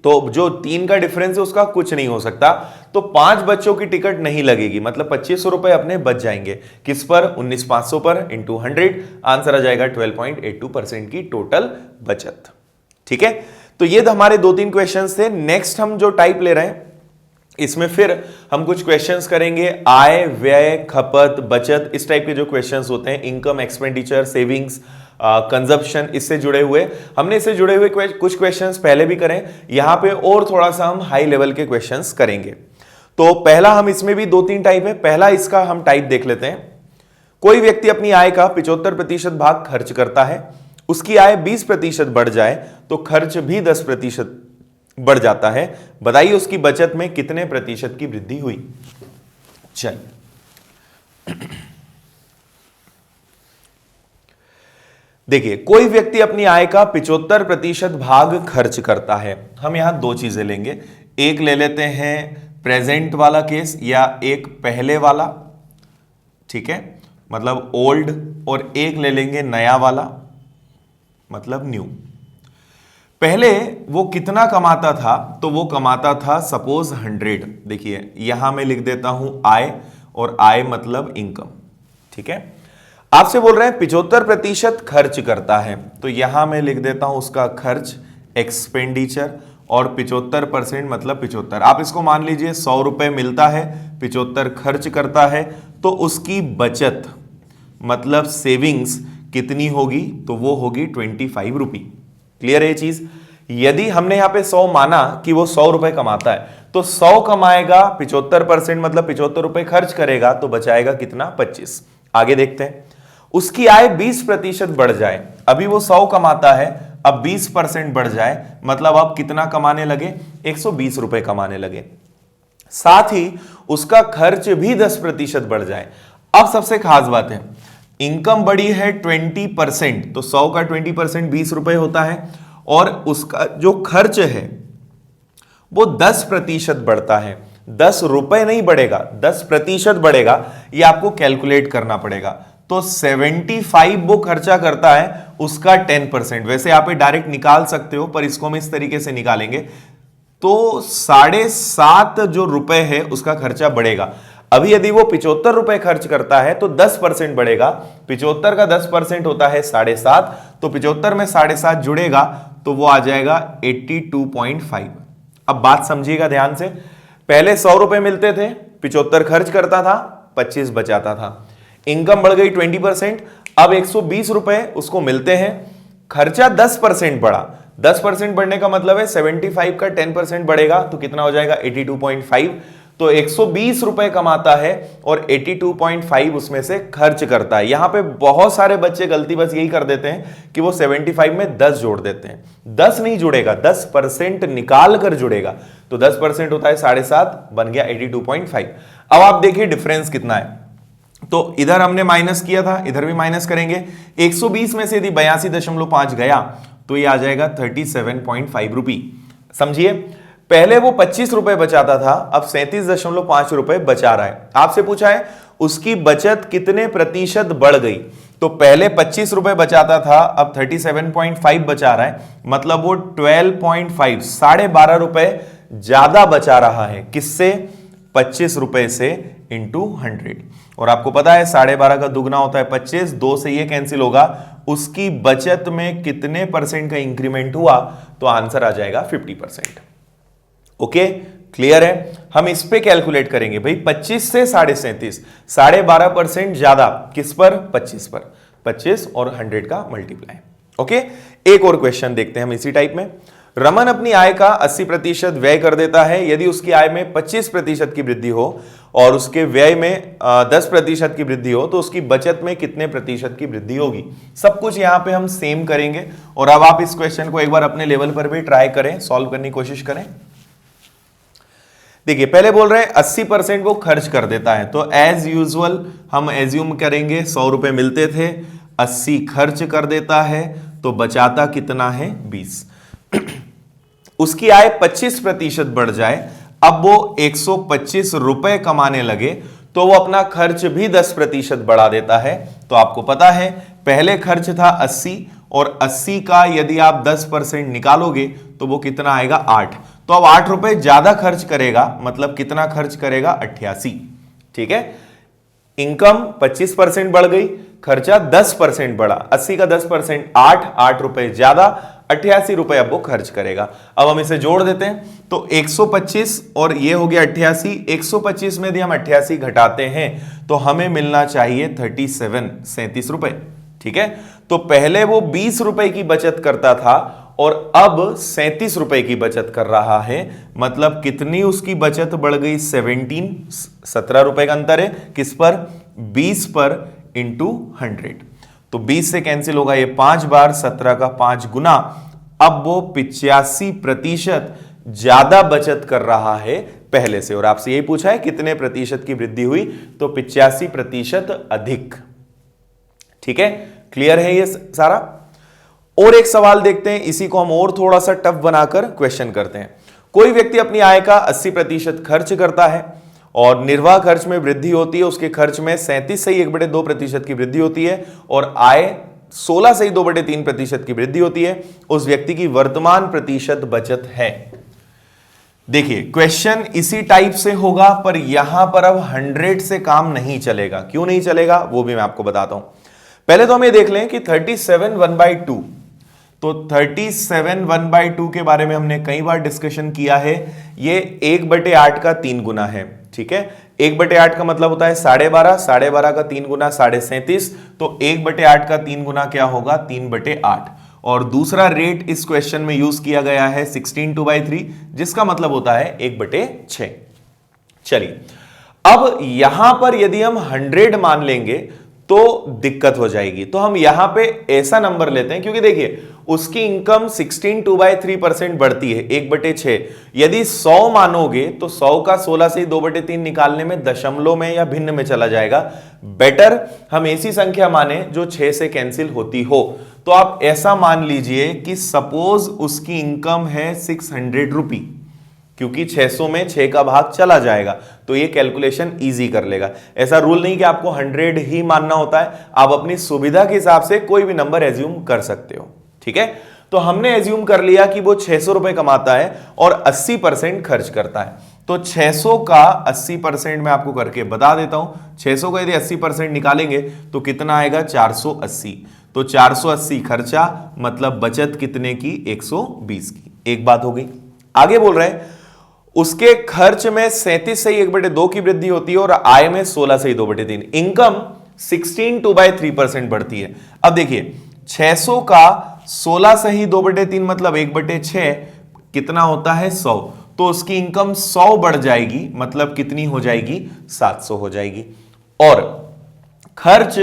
तो जो 3 का डिफरेंस है उसका कुछ नहीं हो सकता। तो 5 बच्चों की टिकट नहीं लगेगी, मतलब 2500 रुपए अपने बच जाएंगे। किस पर, 19,500 पर इंटू 100, आंसर आ जाएगा 12.82% की टोटल बचत। ठीक है, तो ये हमारे 2-3 क्वेश्चन थे। नेक्स्ट हम जो टाइप ले रहे हैं, इसमें फिर हम कुछ क्वेश्चंस करेंगे आय, व्यय, खपत, बचत, इस टाइप के जो क्वेश्चंस होते हैं, इनकम, एक्सपेंडिचर, सेविंग्स, कंजप्शन, इससे जुड़े हुए। हमने इससे जुड़े हुए कुछ क्वेश्चंस पहले भी करें, यहां पे और थोड़ा सा हम हाई लेवल के क्वेश्चंस करेंगे। तो पहला, हम इसमें भी 2-3 टाइप है। पहला इसका हम टाइप देख लेते हैं। कोई व्यक्ति अपनी आय का 75% भाग खर्च करता है, उसकी आय 20% बढ़ जाए तो खर्च भी 10% बढ़ जाता है। बताइए उसकी बचत में कितने प्रतिशत की वृद्धि हुई। चल देखिए, कोई व्यक्ति अपनी आय का 75% भाग खर्च करता है। हम यहां दो चीजें लेंगे, एक ले लेते हैं प्रेजेंट वाला केस या एक पहले वाला, ठीक है, मतलब ओल्ड, और एक ले लेंगे नया वाला, मतलब न्यू। पहले वो कितना कमाता था, तो वो कमाता था सपोज 100। देखिए यहां मैं लिख देता हूं आय, और आय मतलब इनकम, ठीक है। आपसे बोल रहे हैं 75% खर्च करता है, तो यहां मैं लिख देता हूं उसका खर्च एक्सपेंडिचर, और 75% मतलब 75। आप इसको मान लीजिए 100 रुपए मिलता है, 75 खर्च करता है, तो उसकी बचत मतलब सेविंग्स कितनी होगी, तो वो होगी 25 रुपी। क्लियर है ये चीज। यदि हमने यहां पे 100 माना कि वो 100 रुपए कमाता है, तो 100 कमाएगा, 75% मतलब 75 रुपए खर्च करेगा, तो बचाएगा कितना, 25। आगे देखते हैं, उसकी आय 20% बढ़ जाए। अभी वो 100 कमाता है, अब 20% बढ़ जाए, मतलब अब कितना कमाने लगे, 120 रुपए कमाने लगे। साथ ही उसका खर्च भी 10% बढ़ जाए। अब सबसे खास बात है, इनकम बढ़ी है 20%, तो 100 का 20% 20 रुपए होता है, और उसका जो खर्च है वो 10% बढ़ता है। 10 रुपए नहीं बढ़ेगा, 10% बढ़ेगा। ये आपको कैलकुलेट करना पड़ेगा। तो 75 वो खर्चा करता है, उसका 10%। वैसे आप डायरेक्ट निकाल सकते हो, पर इसको हम इस तरीके से निकालेंगे, तो 7.5 जो रुपए है उसका खर्चा बढ़ेगा। अभी यदि वो 75 रुपए खर्च करता है तो 10% बढ़ेगा। 75 का 10% होता है 7.5, तो 75 में 7.5 जुड़ेगा, तो वो आ जाएगा 82.5। अब बात समझिएगा ध्यान से, पहले 100 रुपए मिलते थे, 75 खर्च करता था, 25 बचाता था। इनकम बढ़ गई 20%, अब 120 रुपए उसको मिलते हैं, खर्चा 10% बढ़ा। 10% बढ़ने का मतलब है 75 का 10% बढ़ेगा, तो कितना हो जाएगा, 82.5। तो 120 रुपए कमाता है और 82.5 उसमें से खर्च करता है। यहां पे बहुत सारे बच्चे गलती बस यही कर देते हैं कि वो 75 में 10 जोड़ देते हैं। 10 नहीं जुड़ेगा, 10% निकाल कर जुड़ेगा। तो 10% होता है 7.5, बन गया 82.5। अब आप देखिए डिफरेंस कितना है। तो इधर हमने माइनस किया था, इधर भी माइनस करेंगे। 120 में से यदि 82.5 गया, तो ये आ जाएगा 37.5 रुपी। समझिए, पहले वो 25 रुपए बचाता था, अब 37.5 रुपए बचा रहा है। आपसे पूछा है उसकी बचत कितने प्रतिशत बढ़ गई, तो पहले 25 रुपए बचाता था, अब 37.5 बचा रहा है, मतलब वो 12.5 12.5 रुपए ज्यादा बचा रहा है। किससे, 25 रुपए से इंटू 100। और आपको पता है 12.5 का दुगना होता है 25, 2 से ये कैंसिल होगा। उसकी बचत में कितने परसेंट का इंक्रीमेंट हुआ, तो आंसर आ जाएगा 50%। ओके, क्लियर है। हम इस पे कैलकुलेट करेंगे भाई, 25 से 37.5, 12.5% ज्यादा किस पर, 25 पर। 25 और 100 का मल्टीप्लाई। ओके, एक और क्वेश्चन देखते हैं हम इसी टाइप में। रमन अपनी आय का 80% व्यय कर देता है। यदि उसकी आय में 25% की वृद्धि हो और उसके व्यय में 10% की वृद्धि हो, तो उसकी बचत में कितने प्रतिशत की वृद्धि होगी। सब कुछ यहां पे हम सेम करेंगे, और अब आप इस क्वेश्चन को एक बार अपने लेवल पर भी ट्राई करें, सॉल्व करने की कोशिश करें। देखिए, पहले बोल रहे हैं 80% वो खर्च कर देता है, तो एज यूजुअल हम एज्यूम करेंगे 100 रुपए मिलते थे, 80 खर्च कर देता है, तो बचाता कितना है, 20। उसकी आय 25% बढ़ जाए, अब वो 125 रुपए कमाने लगे, तो वो अपना खर्च भी 10% बढ़ा देता है। तो आपको पता है पहले खर्च था 80, और 80 का यदि आप 10% निकालोगे तो वो कितना आएगा, 8। तो अब 8 रुपए ज्यादा खर्च करेगा, मतलब कितना खर्च करेगा, 88। ठीक है, इनकम 25% बढ़ गई, खर्चा 10% बढ़ा। 80 का 10% 8 रुपए ज्यादा, 88 रुपए अब वो खर्च करेगा। अब हम इसे जोड़ देते हैं, तो 125 और ये हो गया 88। 125 में यदि हम 88 घटाते हैं तो हमें मिलना चाहिए 37 रुपए। ठीक है, तो पहले वो 20 रुपए की बचत करता था और अब 37 रुपए की बचत कर रहा है, मतलब कितनी उसकी बचत बढ़ गई, 17 रुपए का अंतर है किस पर, 20 पर इंटू 100। तो 20 से कैंसिल होगा ये 5 बार, 17 का 5 गुना। अब वो 85% ज्यादा बचत कर रहा है पहले से। और आपसे यही पूछा है कितने प्रतिशत की वृद्धि हुई, तो 85% अधिक। ठीक है, क्लियर है ये सारा। और एक सवाल देखते हैं, इसी को हम और थोड़ा सा टफ बनाकर क्वेश्चन करते हैं। कोई व्यक्ति अपनी आय का 80% खर्च करता है और निर्वाह खर्च में वृद्धि होती है, उसके खर्च में 37.2% की वृद्धि होती है और आय 16.2/3% की वृद्धि होती है। उस व्यक्ति की वर्तमान प्रतिशत बचत है। देखिए क्वेश्चन इसी टाइप से होगा, पर यहां पर अब 100 से काम नहीं चलेगा। क्यों नहीं चलेगा वो भी मैं आपको बताता हूं। पहले तो हम ये देख लें कि 37 1/2, तो 37 1/2 के बारे में हमने कई बार डिस्कशन किया है। ये 1/8 का 3 गुना है। ठीक है, 1/8 का मतलब होता है 12.5, 12.5 का 3 गुना 37.5, तो 1/8 का 3 गुना क्या होगा, 3/8। और दूसरा रेट इस क्वेश्चन में यूज किया गया है 16 2/3, जिसका मतलब होता है 1/6। चलिए, अब यहां पर यदि हम 100 मान लेंगे तो दिक्कत हो जाएगी। तो हम यहां पे ऐसा नंबर लेते हैं, क्योंकि देखिए उसकी इनकम 16 2/3% बढ़ती है 1/6। यदि 100 मानोगे तो 100 का 16 से 2/3 निकालने में दशमलव में या भिन्न में चला जाएगा। बेटर हम ऐसी संख्या माने जो 6 से कैंसिल होती हो। तो आप ऐसा मान लीजिए कि सपोज उसकी इनकम है 600 रुपी, क्योंकि 600 में 6 का भाग चला जाएगा, तो ये कैलकुलेशन इजी कर लेगा। ऐसा रूल नहीं कि आपको 100 ही मानना होता है, आप अपनी सुविधा के हिसाब से कोई भी नंबर एज्यूम कर सकते हो। ठीक है, तो हमने एज्यूम कर लिया कि वो 600 रुपए कमाता है और 80% खर्च करता है। तो 600 का 80% मैं आपको करके बता देता हूं। 600 का यदि 80% निकालेंगे तो कितना आएगा, 480। तो 480 खर्चा मतलब बचत कितने की, 120 की। एक बात हो गई। आगे बोल रहे हैं उसके खर्च में 37 से 1/2 की वृद्धि होती है और आय में 16 से 2/3। इनकम 16 2/3% बढ़ती है। अब देखिए 600 का 16 से ही 2/3 मतलब 1/6 कितना होता है, 100। तो उसकी इनकम 100 बढ़ जाएगी, मतलब कितनी हो जाएगी, 700 हो जाएगी। और खर्च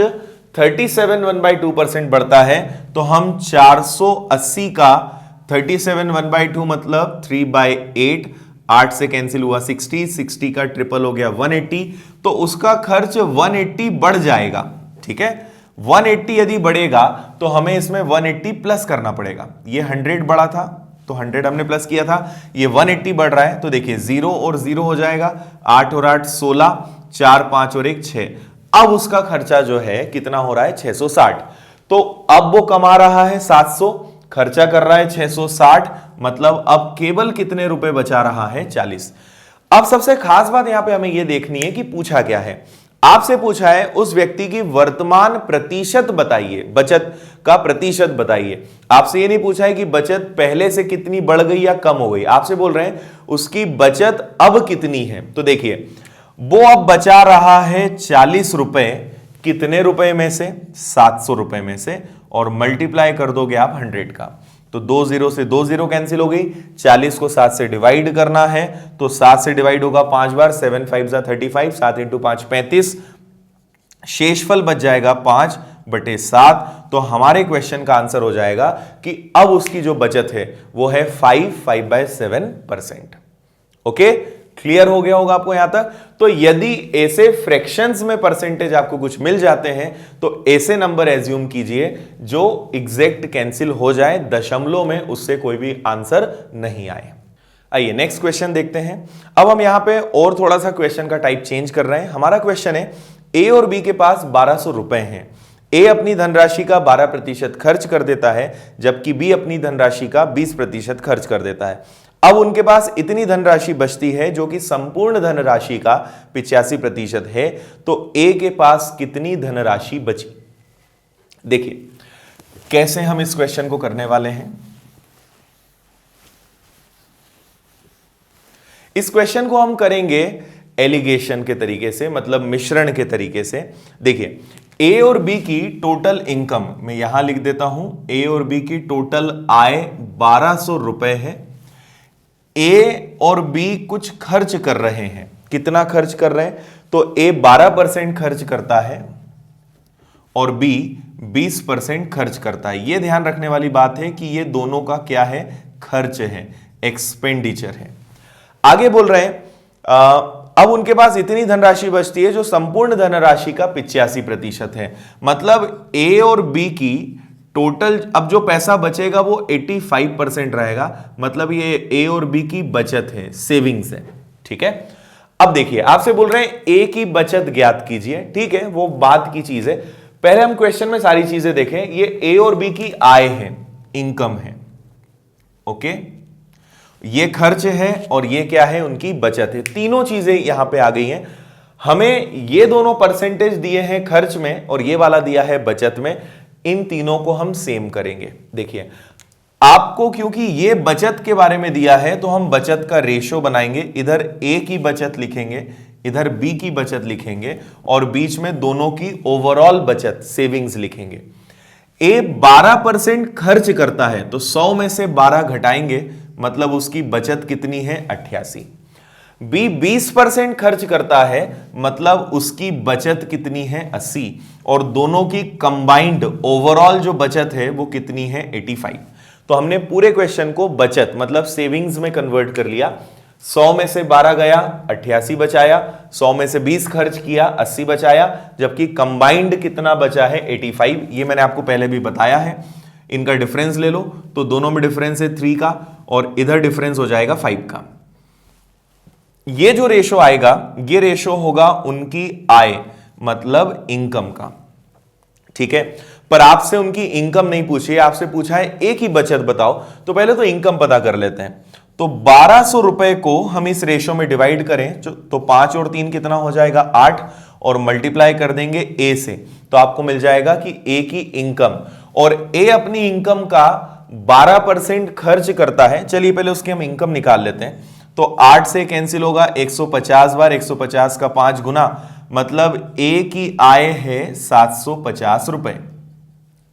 37 1/2% बढ़ता है, तो हम 480 का 37 1/2 मतलब 3/8, 8 से कैंसिल हुआ 60, 60 का ट्रिपल हो गया 180, तो उसका खर्च 180 बढ़ जाएगा। ठीक है, 180 यदि बढ़ेगा तो हमें इसमें 180 प्लस करना पड़ेगा। ये 100 बढ़ा था तो 100 हमने प्लस किया था, ये 180 बढ़ रहा है, तो देखिए 0 और 0 हो जाएगा, 8 और 8 16, 4 5 और 1 6। अब उसका खर्चा जो है कितना हो रहा है, 660। तो अब वो कमा रहा है 700, खर्चा कर रहा है 660, मतलब अब केवल कितने रुपए बचा रहा है, 40। अब सबसे खास बात यहां पे हमें यह देखनी है कि पूछा क्या है। आपसे पूछा है उस व्यक्ति की वर्तमान प्रतिशत बताइए, बचत का प्रतिशत बताइए। आपसे ये नहीं पूछा है कि बचत पहले से कितनी बढ़ गई या कम हो गई। आपसे बोल रहे हैं उसकी बचत अब कितनी है। तो देखिए वो अब बचा रहा है 40 रुपए, कितने रुपए में से, 700 रुपए में से, और मल्टीप्लाई कर दोगे आप 100 का, तो 2 0 से 2 0 कैंसिल हो गई। 40 को 7 से डिवाइड करना है, तो 7 से डिवाइड होगा 5 बार, 7 5 35, 7 × 5 35, शेषफल बच जाएगा 5/7। तो हमारे क्वेश्चन का आंसर हो जाएगा कि अब उसकी जो बचत है वो है 5/7%। ओके, क्लियर हो गया होगा आपको यहां तक। तो यदि ऐसे फ्रैक्शंस में परसेंटेज आपको कुछ मिल जाते हैं तो ऐसे नंबर एज्यूम कीजिए जो एग्जैक्ट कैंसिल हो जाए, दशमलव में उससे कोई भी आंसर नहीं आए। आइए नेक्स्ट क्वेश्चन देखते हैं। अब हम यहां पे और थोड़ा सा क्वेश्चन का टाइप चेंज कर रहे हैं। हमारा क्वेश्चन है ए और बी के पास 1200 रुपए हैं। ए अपनी धनराशि का 12% खर्च कर देता है, जबकि बी अपनी धनराशि का 20% खर्च कर देता है। अब उनके पास इतनी धनराशि बचती है जो कि संपूर्ण धनराशि का 85% है। तो ए के पास कितनी धनराशि बची। देखिए कैसे हम इस क्वेश्चन को करने वाले हैं। इस क्वेश्चन को हम करेंगे एलिगेशन के तरीके से, मतलब मिश्रण के तरीके से। देखिए ए और बी की टोटल इनकम मैं यहां लिख देता हूं, ए और बी की टोटल आय 1200 रुपए है। ए और बी कुछ खर्च कर रहे हैं, कितना खर्च कर रहे हैं, तो ए 12% खर्च करता है और बी 20% खर्च करता है। यह ध्यान रखने वाली बात है कि ये दोनों का क्या है, खर्च है। एक्सपेंडिचर है। आगे बोल रहे हैं अब उनके पास इतनी धनराशि बचती है जो संपूर्ण धनराशि का 85% है। मतलब ए और बी की टोटल अब जो पैसा बचेगा वो 85% रहेगा। मतलब ये ए और बी की बचत है, सेविंग्स है। ठीक है, अब देखिए आपसे बोल रहे हैं ए की बचत ज्ञात कीजिए। ठीक है, वो बात की चीज है। पहले हम क्वेश्चन में सारी चीजें देखें। ये ए और बी की आय है, इनकम है। ओके, ये खर्च है और ये क्या है, उनकी बचत है। तीनों चीजें यहां पे आ गई हैं। हमें ये दोनों परसेंटेज दिए हैं खर्च में और ये वाला दिया है बचत में। इन तीनों को हम सेम करेंगे। देखिए आपको क्योंकि ये बचत के बारे में दिया है तो हम बचत का रेशो बनाएंगे। इधर ए की बचत लिखेंगे, इधर बी की बचत लिखेंगे और बीच में दोनों की ओवरऑल बचत सेविंग्स लिखेंगे। ए 12% खर्च करता है तो 100 में से 12 घटाएंगे, मतलब उसकी बचत कितनी है, 88। बी 20% खर्च करता है, मतलब उसकी बचत कितनी है, 80। और दोनों की कंबाइंड ओवरऑल जो बचत है वो कितनी है, 85। तो हमने पूरे क्वेश्चन को बचत मतलब सेविंग्स में कन्वर्ट कर लिया। 100 में से 12 गया, 88 बचाया। 100 में से 20 खर्च किया, 80 बचाया। जबकि कंबाइंड कितना बचा है, 85। ये मैंने आपको पहले भी बताया है। इनका डिफरेंस ले लो तो दोनों में डिफरेंस है 3 का और इधर डिफरेंस हो जाएगा 5 का। ये जो रेशो आएगा ये रेशो होगा उनकी आय मतलब इनकम का। ठीक है, पर आपसे उनकी इनकम नहीं पूछी, आपसे पूछा है ए की बचत बताओ। तो पहले तो इनकम पता कर लेते हैं। तो 1200 रुपए को हम इस रेशो में डिवाइड करें तो 5 और 3 कितना हो जाएगा, 8 और मल्टीप्लाई कर देंगे ए से तो आपको मिल जाएगा कि ए की इनकम। और ए अपनी इनकम का 12% खर्च करता है। चलिए पहले उसकी हम इनकम निकाल लेते हैं। तो 8 से कैंसिल होगा 150 बार, 150 का 5 गुना, मतलब ए की आय है 750 रुपए।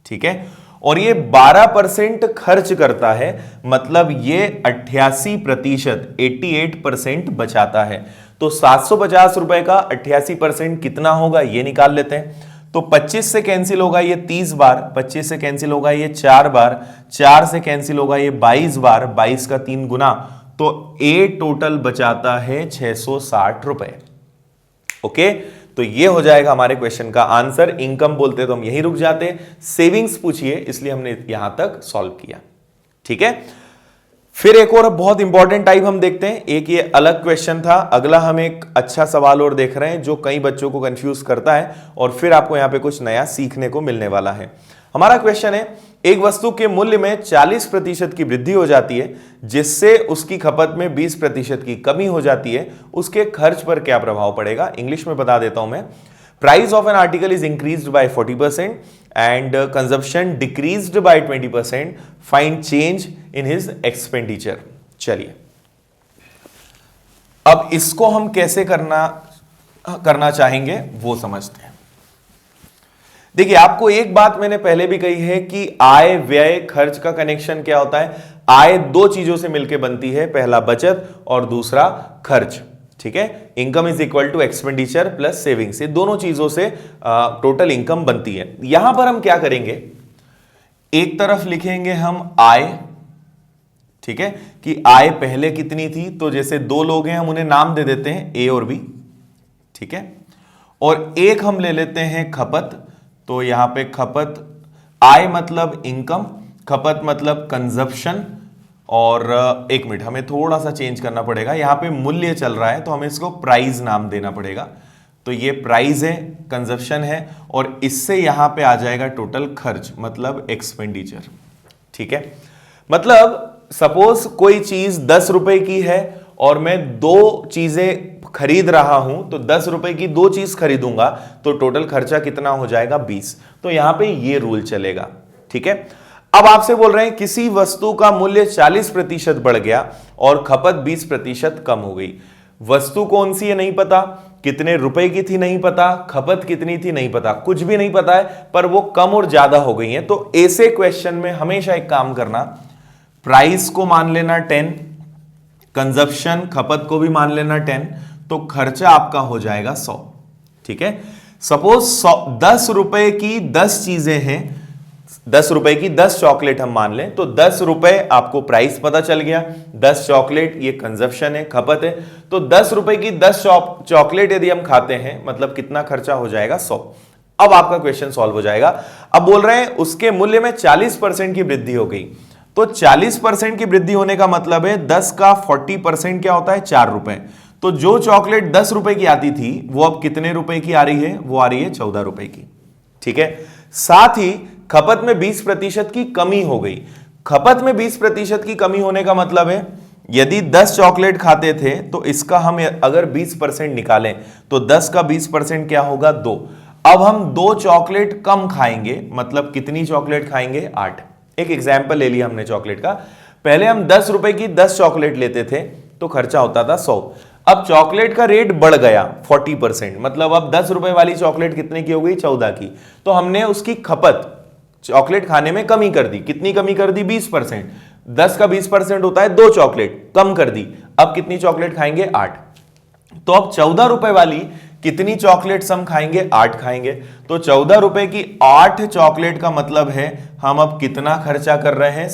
ठीक है, और ये 12% खर्च करता है, मतलब ये 88% 88% बचाता है। तो 750 रुपए का 88% कितना होगा ये निकाल लेते हैं। तो 25 से कैंसिल होगा ये 30 बार, 25 से कैंसिल होगा ये 4 बार, 4 से कैंसिल होगा ये 22 बार, 22 का 3 गुना, तो ए टोटल बचाता है 660 रुपए। ओके, तो ये हो जाएगा हमारे क्वेश्चन का आंसर। इनकम बोलते तो हम यहीं रुक जाते, सेविंग्स पूछिए इसलिए हमने यहां तक सॉल्व किया। ठीक है, फिर एक और बहुत इंपॉर्टेंट टाइप हम देखते हैं। एक ये अलग क्वेश्चन था, अगला हम एक अच्छा सवाल और देख रहे हैं जो कई बच्चों को कंफ्यूज करता है और फिर आपको यहां पे कुछ नया सीखने को मिलने वाला है। हमारा क्वेश्चन है, एक वस्तु के मूल्य में 40% की वृद्धि हो जाती है जिससे उसकी खपत में 20% की कमी हो जाती है, उसके खर्च पर क्या प्रभाव पड़ेगा। इंग्लिश में बता देता हूं मैं। Price of an article is increased by 40% and consumption decreased bye 20%, find change in his expenditure. चलिए अब इसको हम कैसे करना चाहेंगे वो समझते हैं। देखिए आपको एक बात मैंने पहले भी कही है कि आय व्यय खर्च का कनेक्शन क्या होता है। आय दो चीजों से मिलकर बनती है, पहला बचत और दूसरा खर्च। ठीक है, income is equal to expenditure plus savings, ये दोनों चीजों से टोटल इनकम बनती है। यहां पर हम क्या करेंगे, एक तरफ लिखेंगे हम आय। ठीक है, कि आय पहले कितनी थी, तो जैसे दो लोग हैं हम उन्हें नाम दे देते हैं ए और बी। ठीक है, और एक हम ले लेते हैं खपत। तो यहां पे खपत, आय मतलब इनकम, खपत मतलब कंजप्शन। और एक मिनट, हमें थोड़ा सा चेंज करना पड़ेगा, यहां पे मूल्य चल रहा है तो हमें इसको प्राइस नाम देना पड़ेगा। तो ये प्राइस है, कंजप्शन है, और इससे यहां पे आ जाएगा टोटल खर्च मतलब एक्सपेंडिचर। ठीक है, मतलब सपोज कोई चीज 10 रुपए की है और मैं दो चीजें खरीद रहा हूं, तो 10 रुपए की दो चीज खरीदूंगा तो टोटल खर्चा कितना हो जाएगा, 20। तो यहां पे ये रूल चलेगा। ठीक है, अब आपसे बोल रहे हैं किसी वस्तु का मूल्य 40% बढ़ गया और खपत 20% कम हो गई। वस्तु कौन सी है नहीं पता, कितने रुपए की थी नहीं पता, खपत कितनी थी नहीं पता, कुछ भी नहीं पता है, पर वो कम और ज्यादा हो गई है। तो ऐसे क्वेश्चन में हमेशा एक काम करना, प्राइस को मान लेना 10, कंजप्शन खपत को भी मान लेना 10, तो खर्चा आपका हो जाएगा 100। ठीक है, सपोज 10 रुपए की 10 चीजें हैं, 10 रुपए की 10 चॉकलेट हम मान लें, तो 10 रुपए आपको प्राइस पता चल गया। 10 चॉकलेट ये कंजप्शन है, खपत है। तो 10 रुपए की 10 चॉकलेट यदि हम खाते हैं, मतलब कितना खर्चा हो जाएगा? 100। अब आपका क्वेश्चन सॉल्व हो जाएगा। अब बोल रहे हैं उसके मूल्य में 40% की वृद्धि हो गई। तो 40% की वृद्धि होने का मतलब है 10 का 40% क्या होता है? 4 रुपए। तो जो चॉकलेट 10 रुपए की आती थी वो अब कितने रुपए की आ रही है? वो आ रही है 14 रुपए की। ठीक है। साथ ही खपत में 20% की कमी हो गई। खपत में 20% की कमी होने का मतलब है यदि 10 चॉकलेट खाते थे तो इसका हम अगर 20% निकालें तो 10 का 20% क्या होगा? 2। अब हम 2 चॉकलेट कम खाएंगे, मतलब कितनी चॉकलेट खाएंगे? 8। एक एग्जाम्पल ले लिया हमने चॉकलेट का। पहले हम 10 रुपए की 10 चॉकलेट लेते थे तो खर्चा होता था 100। अब चॉकलेट का रेट बढ़ गया 40%, मतलब अब 10 रुपए वाली चॉकलेट कितने की हो गई? 14 की। तो हमने उसकी खपत चॉकलेट खाने में कमी कर दी। कितनी कमी कर दी? 20%। 10 का 20% होता है 2 चॉकलेट, कम कर दी। अब कितनी चॉकलेट खाएंगे? 8। तो अब 14 रुपए वाली कितनी चॉकलेट्स हम खाएंगे? 8 खाएंगे। तो 14 रुपए की 8 चॉकलेट का मतलब है हम अब कितना खर्चा कर रहे हैं?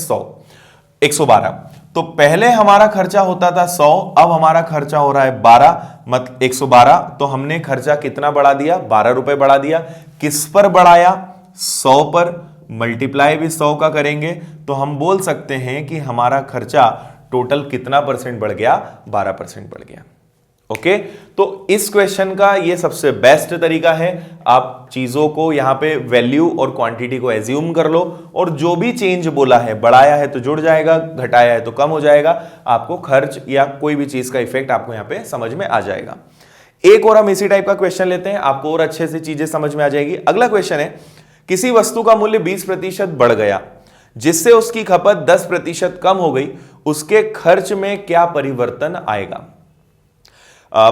112। तो पहले हमारा खर्चा होता था 100, अब हमारा खर्चा हो रहा है 12, मतलब 112। तो हमने खर्चा कितना बढ़ा दिया? 12 रुपए बढ़ा दिया। किस पर बढ़ाया? 100 पर। मल्टीप्लाई भी 100 का करेंगे तो हम बोल सकते हैं कि हमारा खर्चा टोटल कितना परसेंट बढ़ गया? 12% बढ़ गया। ओके। तो इस क्वेश्चन का ये सबसे बेस्ट तरीका है। आप चीजों को यहां पे वैल्यू और क्वांटिटी को एज्यूम कर लो और जो भी चेंज बोला है, बढ़ाया है तो जुड़ जाएगा, घटाया है तो कम हो जाएगा। आपको खर्च या कोई भी चीज का इफेक्ट आपको यहां पे समझ में आ जाएगा। एक और हम इसी टाइप का क्वेश्चन लेते हैं, आपको और अच्छे से चीजें समझ में आ जाएगी। अगला क्वेश्चन है, किसी वस्तु का मूल्य 20% बढ़ गया जिससे उसकी खपत 10% कम हो गई, उसके खर्च में क्या परिवर्तन आएगा?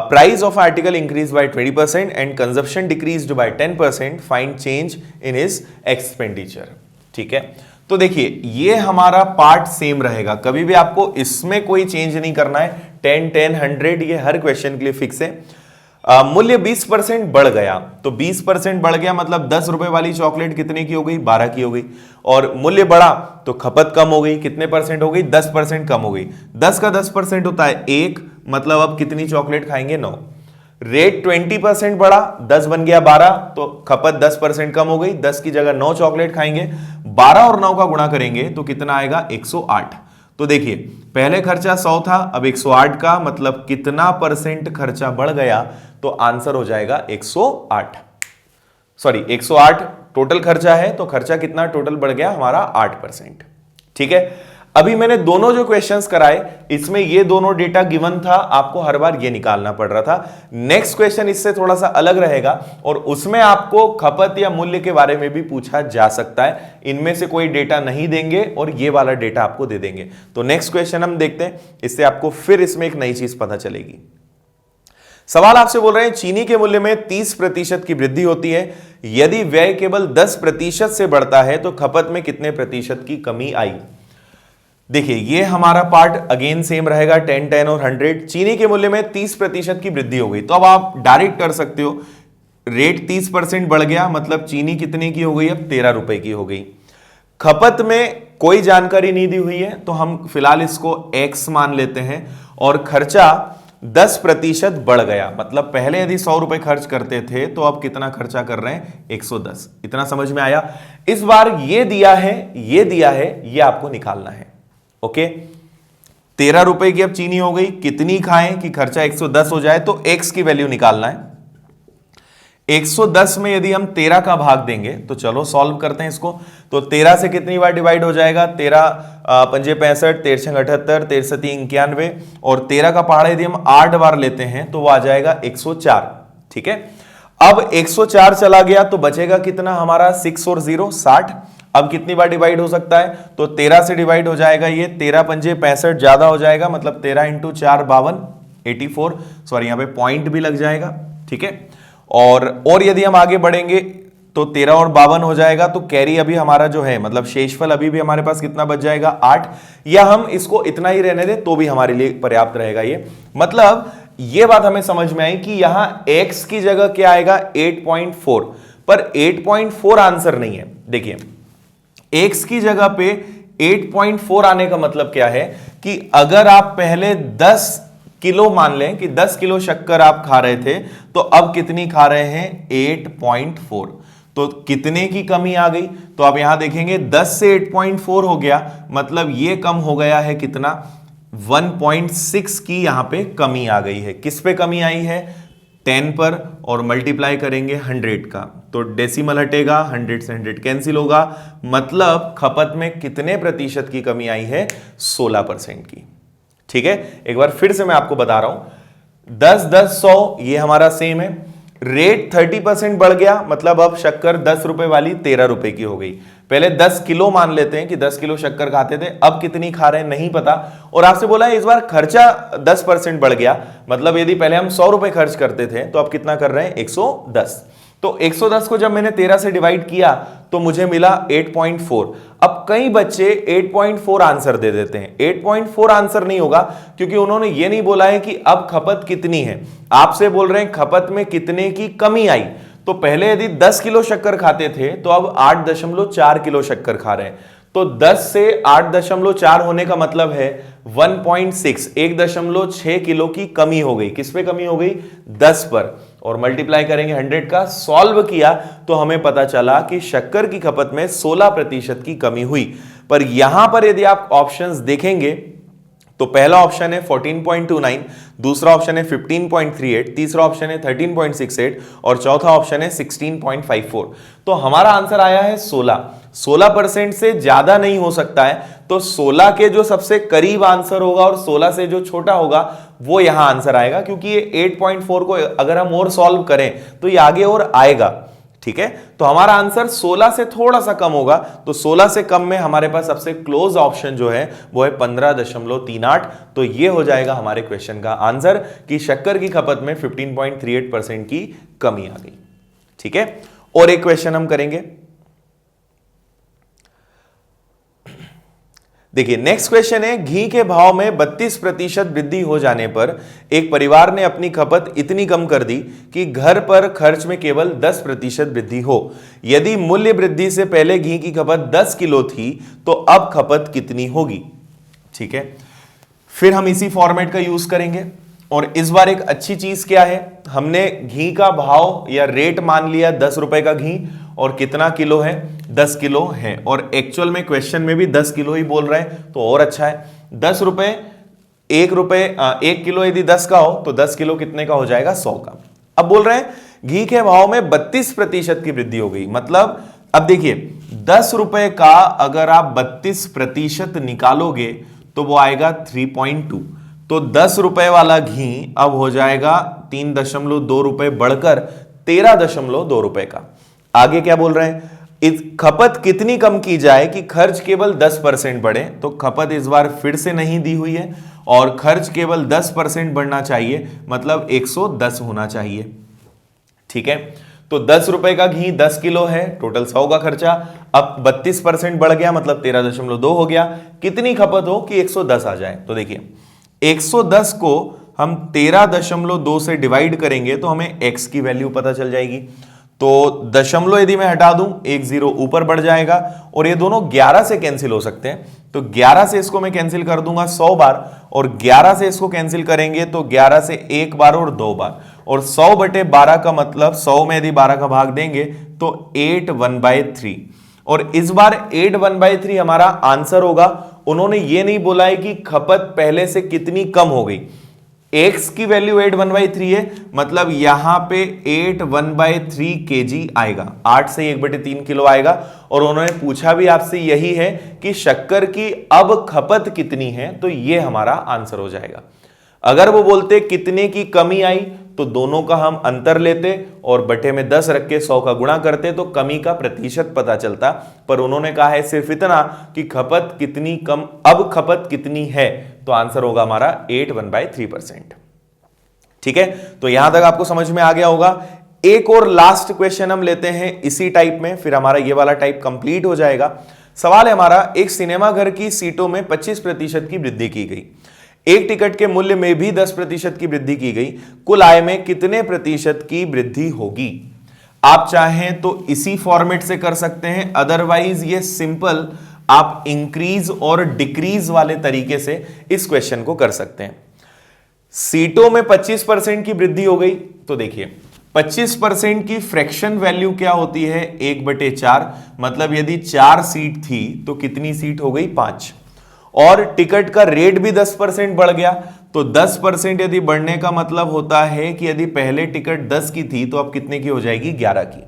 Price of article increased by 20% and consumption decreased by 10%. Find change in his expenditure. ठीक है। तो देखिए ये हमारा पार्ट सेम रहेगा, कभी भी आपको इसमें कोई चेंज नहीं करना है। 10, 10, 100 ये हर क्वेश्चन के लिए फिक्स है। मूल्य 20% बढ़ गया, तो 20% बढ़ गया मतलब 10 रुपए वाली चॉकलेट कितने की हो गई? 12 की हो गई। और मूल्य बढ़ा तो खपत कम हो गई। कितने परसेंट हो गई? 10% कम हो गई। 10 का 10% होता है 1, मतलब अब कितनी चॉकलेट खाएंगे? 9। रेट 20% बढ़ा, 10 बन गया 12, तो खपत 10% कम हो गई। 10 की जगह 9 चॉकलेट खाएंगे। 12 और 9 का गुणा करेंगे तो कितना आएगा? 108। तो देखिए पहले खर्चा 100 था, अब 108 का मतलब कितना परसेंट खर्चा बढ़ गया? तो आंसर हो जाएगा 108। सॉरी 108 टोटल खर्चा है, तो खर्चा कितना टोटल बढ़ गया? हमारा 8%। ठीक है। अभी मैंने दोनों जो क्वेश्चंस कराए इसमें ये दोनों डेटा गिवन था, आपको हर बार ये निकालना पड़ रहा था। नेक्स्ट क्वेश्चन इससे थोड़ा सा अलग रहेगा और उसमें आपको खपत या मूल्य के बारे में भी पूछा जा सकता है। इनमें से कोई डेटा नहीं देंगे और ये वाला डेटा आपको दे देंगे। तो नेक्स्ट क्वेश्चन हम देखते हैं, इससे आपको फिर इसमें एक नई चीज पता चलेगी। सवाल आपसे बोल रहे हैं, चीनी के मूल्य में 30% की वृद्धि होती है, यदि व्यय केवल 10% से बढ़ता है तो खपत में कितने प्रतिशत की कमी आई? देखिए ये हमारा पार्ट अगेन सेम रहेगा, 10, 10 और 100। चीनी के मूल्य में 30% की वृद्धि हो गई, तो अब आप डायरेक्ट कर सकते हो, रेट 30% बढ़ गया मतलब चीनी कितने की हो गई? अब 13 रुपए की हो गई। खपत में कोई जानकारी नहीं दी हुई है तो हम फिलहाल इसको x मान लेते हैं। और खर्चा 10% बढ़ गया, मतलब पहले यदि 100 रुपए खर्च करते थे तो अब कितना खर्चा कर रहे हैं? 110। इतना समझ में आया? इस बार ये दिया है, ये दिया है, ये आपको निकालना है। ओके। 13 रुपए की अब चीनी हो गई, कितनी खाएं कि खर्चा 110 हो जाए? तो x की वैल्यू निकालना है। 110 में यदि हम 13 का भाग देंगे तो चलो सॉल्व करते हैं इसको। तो 13 से कितनी बार डिवाइड हो जाएगा? 13 पंजे 65, 13 छंग 78, 13 सती 91 और 13 का पहाड़ा यदि हम 8 बार लेते हैं तो वो आ जाएगा 104। ठीक है। अब 104 चला गया तो बचेगा कितना हमारा? 6 और 0 60। अब कितनी बार डिवाइड हो सकता है? तो 13 से डिवाइड हो जाएगा ये, 13 पंजे 65 ज्यादा हो जाएगा, मतलब 13 × 4 52, 84। सॉरी यहां पे पॉइंट भी लग जाएगा। ठीक है। और यदि हम आगे बढ़ेंगे तो 13 और 52 हो जाएगा, तो कैरी अभी हमारा जो है मतलब शेषफल अभी भी हमारे पास कितना बच जाएगा? 8। या हम इसको इतना ही रहने दें तो भी हमारे लिए पर्याप्त रहेगा ये। मतलब ये बात हमें समझ में आई कि यहां x की जगह क्या आएगा? 8.4, पर 8.4 आंसर नहीं है। देखिए x की जगह पे 8.4 आने का मतलब क्या है कि अगर आप पहले 10 किलो मान लें कि 10 किलो शक्कर आप खा रहे थे, तो अब कितनी खा रहे हैं 8.4, तो कितने की कमी आ गई? तो आप यहां देखेंगे 10 से 8.4 हो गया, मतलब ये कम हो गया है कितना, 1.6 की यहां पे कमी आ गई है। किस पे कमी आई है? 10 पर, और मल्टीप्लाई करेंगे 100 का, तो डेसिमल हटेगा, 100 से 100 कैंसिल होगा, मतलब खपत में कितने प्रतिशत की कमी आई है? 16% की। ठीक है, एक बार फिर से मैं आपको बता रहा हूं, 10 10 100 ये हमारा सेम है, रेट 30% बढ़ गया, मतलब अब शक्कर 10 रुपए वाली 13 रुपए की हो गई। पहले 10 किलो मान लेते हैं कि 10 किलो शक्कर खाते थे, अब कितनी खा रहे हैं नहीं पता, और आपसे बोला है इस बार खर्चा 10% बढ़ गया, मतलब यदि पहले हम 100 रुपए खर्च करते थे तो अब कितना कर रहे हैं 110, तो 110 को जब मैंने 13 से डिवाइड किया तो मुझे मिला 8.4। अब कई बच्चे 8.4 आंसर दे देते हैं, 8.4 आंसर नहीं होगा, क्योंकि उन्होंने ये नहीं बोला है कि अब खपत कितनी है, आपसे बोल रहे हैं खपत में कितने की कमी आई। तो पहले यदि 10 किलो शक्कर खाते थे तो अब 8.4 किलो शक्कर खा रहे हैं, तो 10 से 8.4 होने का मतलब है 1.6, 1.6 किलो की कमी हो गई। किस पे कमी हो गई? 10 पर, और मल्टीप्लाई करेंगे 100 का, सॉल्व किया तो हमें पता चला कि शक्कर की खपत में 16% की कमी हुई। पर यहां पर यदि आप ऑप्शंस देखेंगे तो पहला ऑप्शन है 14.29, दूसरा ऑप्शन है 15.38, तीसरा ऑप्शन है 13.68 और चौथा ऑप्शन है 16.54। तो हमारा आंसर आया है 16% से ज्यादा नहीं हो सकता है, तो 16 के जो सबसे करीब आंसर होगा और 16 से जो छोटा होगा वो यहां आंसर आएगा, क्योंकि ये 8.4 को अगर हम और सॉल्व करें तो ये आगे और आएगा। ठीक है, तो हमारा आंसर 16 से थोड़ा सा कम होगा, तो 16 से कम में हमारे पास सबसे क्लोज ऑप्शन जो है वो है 15.38। तो ये हो जाएगा हमारे क्वेश्चन का आंसर कि शक्कर की खपत में 15.38% की कमी आ गई। ठीक है, और एक क्वेश्चन हम करेंगे। देखिए नेक्स्ट क्वेश्चन है, घी के भाव में 32% वृद्धि हो जाने पर एक परिवार ने अपनी खपत इतनी कम कर दी कि घर पर खर्च में केवल 10% वृद्धि हो। यदि मूल्य वृद्धि से पहले घी की खपत 10 किलो थी तो अब खपत कितनी होगी? ठीक है, फिर हम इसी फॉर्मेट का यूज करेंगे, और इस बार एक अच्छी चीज क्या है, हमने घी का भाव या रेट मान लिया 10 रुपए का घी, और कितना किलो है? 10 किलो है, और एक्चुअल में क्वेश्चन में भी 10 किलो ही बोल रहे हैं, तो और अच्छा है। 10 रुपए, 1 किलो यदि 10 का हो तो 10 किलो कितने का हो जाएगा? 100 का। अब बोल रहे हैं घी के भाव में 32% की वृद्धि हो गई, मतलब अब देखिए 10 रुपए का अगर आप 32% निकालोगे तो वो आएगा 3.2, तो 10 रुपए वाला घी अब हो जाएगा 3.2 रुपए बढ़कर 13.2 रुपए का। आगे क्या बोल रहे हैं, इस खपत कितनी कम की जाए कि खर्च केवल 10% बढ़े, तो खपत इस बार फिर से नहीं दी हुई है, और खर्च केवल 10% बढ़ना चाहिए, मतलब 110 होना चाहिए। ठीक है, तो 10 रुपए का घी 10 किलो है, टोटल 100 का खर्चा, अब 32% बढ़ गया, मतलब 13.2 हो गया। कितनी खपत हो कि 110 आ जाए? तो देखिए 110 को हम 13.2 से डिवाइड करेंगे तो हमें x की वैल्यू पता चल जाएगी। तो दशमलव यदि मैं हटा दूं, 1 0 ऊपर बढ़ जाएगा, और ये दोनों 11 से कैंसिल हो सकते हैं, तो 11 से इसको मैं कैंसिल कर दूंगा 100 बार, और 11 से इसको कैंसिल करेंगे तो 11 से 1 बार और 2 बार, और 100/12 का मतलब 100 में यदि 12 का भाग देंगे तो 8 1/3, और इस बार 8 1/3 हमारा आंसर होगा। उन्होंने ये नहीं बोला है कि खपत पहले से कितनी कम हो गई, x की वैल्यू 8 1/3 है, मतलब यहां पे 8 1/3 kg आएगा, 8 से 1/3 किलो आएगा। और उन्होंने पूछा भी आपसे यही है कि शक्कर की अब खपत कितनी है, तो ये हमारा आंसर हो जाएगा। अगर वो बोलते कितने की कमी आई तो दोनों का हम अंतर लेते और बटे में 10 रख के 100 का गुणा करते तो कमी का प्रतिशत पता चलता, पर उन्होंने कहा है सिर्फ इतना कि खपत कितनी कम, अब खपत कितनी है, तो आंसर होगा हमारा 8 1/3%। ठीक है, तो यहां तक आपको समझ में आ गया होगा। एक और लास्ट क्वेश्चन हम लेते हैं इसी टाइप में, फिर हमारा ये वाला टाइप कंप्लीट हो जाएगा। सवाल है हमारा, एक सिनेमा घर की सीटों में 25% की वृद्धि की गई, एक टिकट के मूल्य में भी 10% की वृद्धि की गई, कुल आय में कितने प्रतिशत की वृद्धि होगी? आप चाहें तो इसी फॉर्मेट से कर सकते हैं, अदरवाइज ये सिंपल आप इंक्रीज और डिक्रीज वाले तरीके से इस क्वेश्चन को कर सकते हैं। सीटों में 25% की वृद्धि हो गई, तो देखिए 25% की फ्रैक्शन वैल्यू क्या होती है, 1/4, मतलब यदि 4 सीट थी तो कितनी सीट हो गई, 5। और टिकट का रेट भी 10% बढ़ गया, तो 10% यदि बढ़ने का मतलब होता है कि यदि पहले टिकट 10 की थी तो अब कितने की हो जाएगी, 11 की।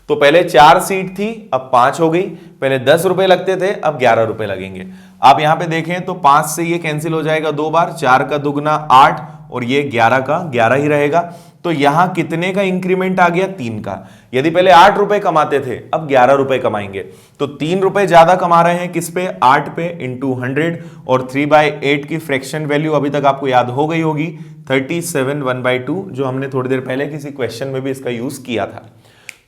तो पहले 4 सीट थी, अब 5 हो गई। पहले 10 रुपए लगते थे, अब 11 रुपए लगेंगे। आप यहां पे देखें तो 5 से ये कैंसिल हो जाएगा 2 बार, 4 का दुगना 8 और ये 11 का 11 ही रहेगा। तो यहां कितने का इंक्रीमेंट आ गया, 3 का। यदि पहले 8 रुपए कमाते थे, अब 11 रुपए कमाएंगे, तो 3 रुपए ज्यादा कमा रहे हैं, किस पे, 8 पे, इंटू 100। और 3/8 की फ्रैक्शन वैल्यू अभी तक आपको याद हो गई होगी, 37 1/2, जो हमने थोड़ी देर पहले किसी क्वेश्चन में भी इसका यूज किया था।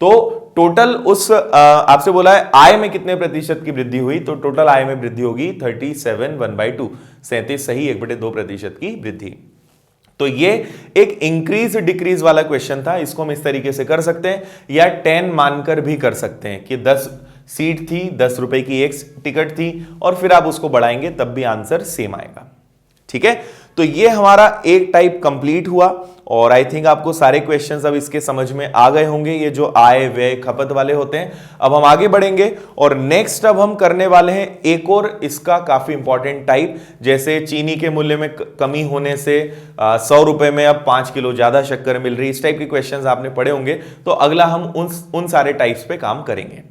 तो टोटल उस आपसे बोला है आय में कितने प्रतिशत की वृद्धि हुई, तो टोटल आय में वृद्धि होगी 37 1/2, 37 सही 1/2% की वृद्धि। तो ये एक इंक्रीज डिक्रीज वाला क्वेश्चन था, इसको हम इस तरीके से कर सकते हैं, या 10 मानकर भी कर सकते हैं कि 10 सीट थी, 10 रुपए की एक टिकट थी, और फिर आप उसको बढ़ाएंगे तब भी आंसर सेम आएगा। ठीक है, तो ये हमारा एक टाइप कंप्लीट हुआ, और आई थिंक आपको सारे क्वेश्चंस अब इसके समझ में आ गए होंगे, ये जो आय व्यय खपत वाले होते हैं। अब हम आगे बढ़ेंगे और नेक्स्ट अब हम करने वाले हैं एक और इसका काफी इंपॉर्टेंट टाइप, जैसे चीनी के मूल्य में कमी होने से 100 रुपए में अब 5 किलो ज्यादा शक्कर मिल रही, इस टाइप के क्वेश्चंस आपने पढ़े होंगे। तो अगला हम उन सारे टाइप्स पे काम करेंगे।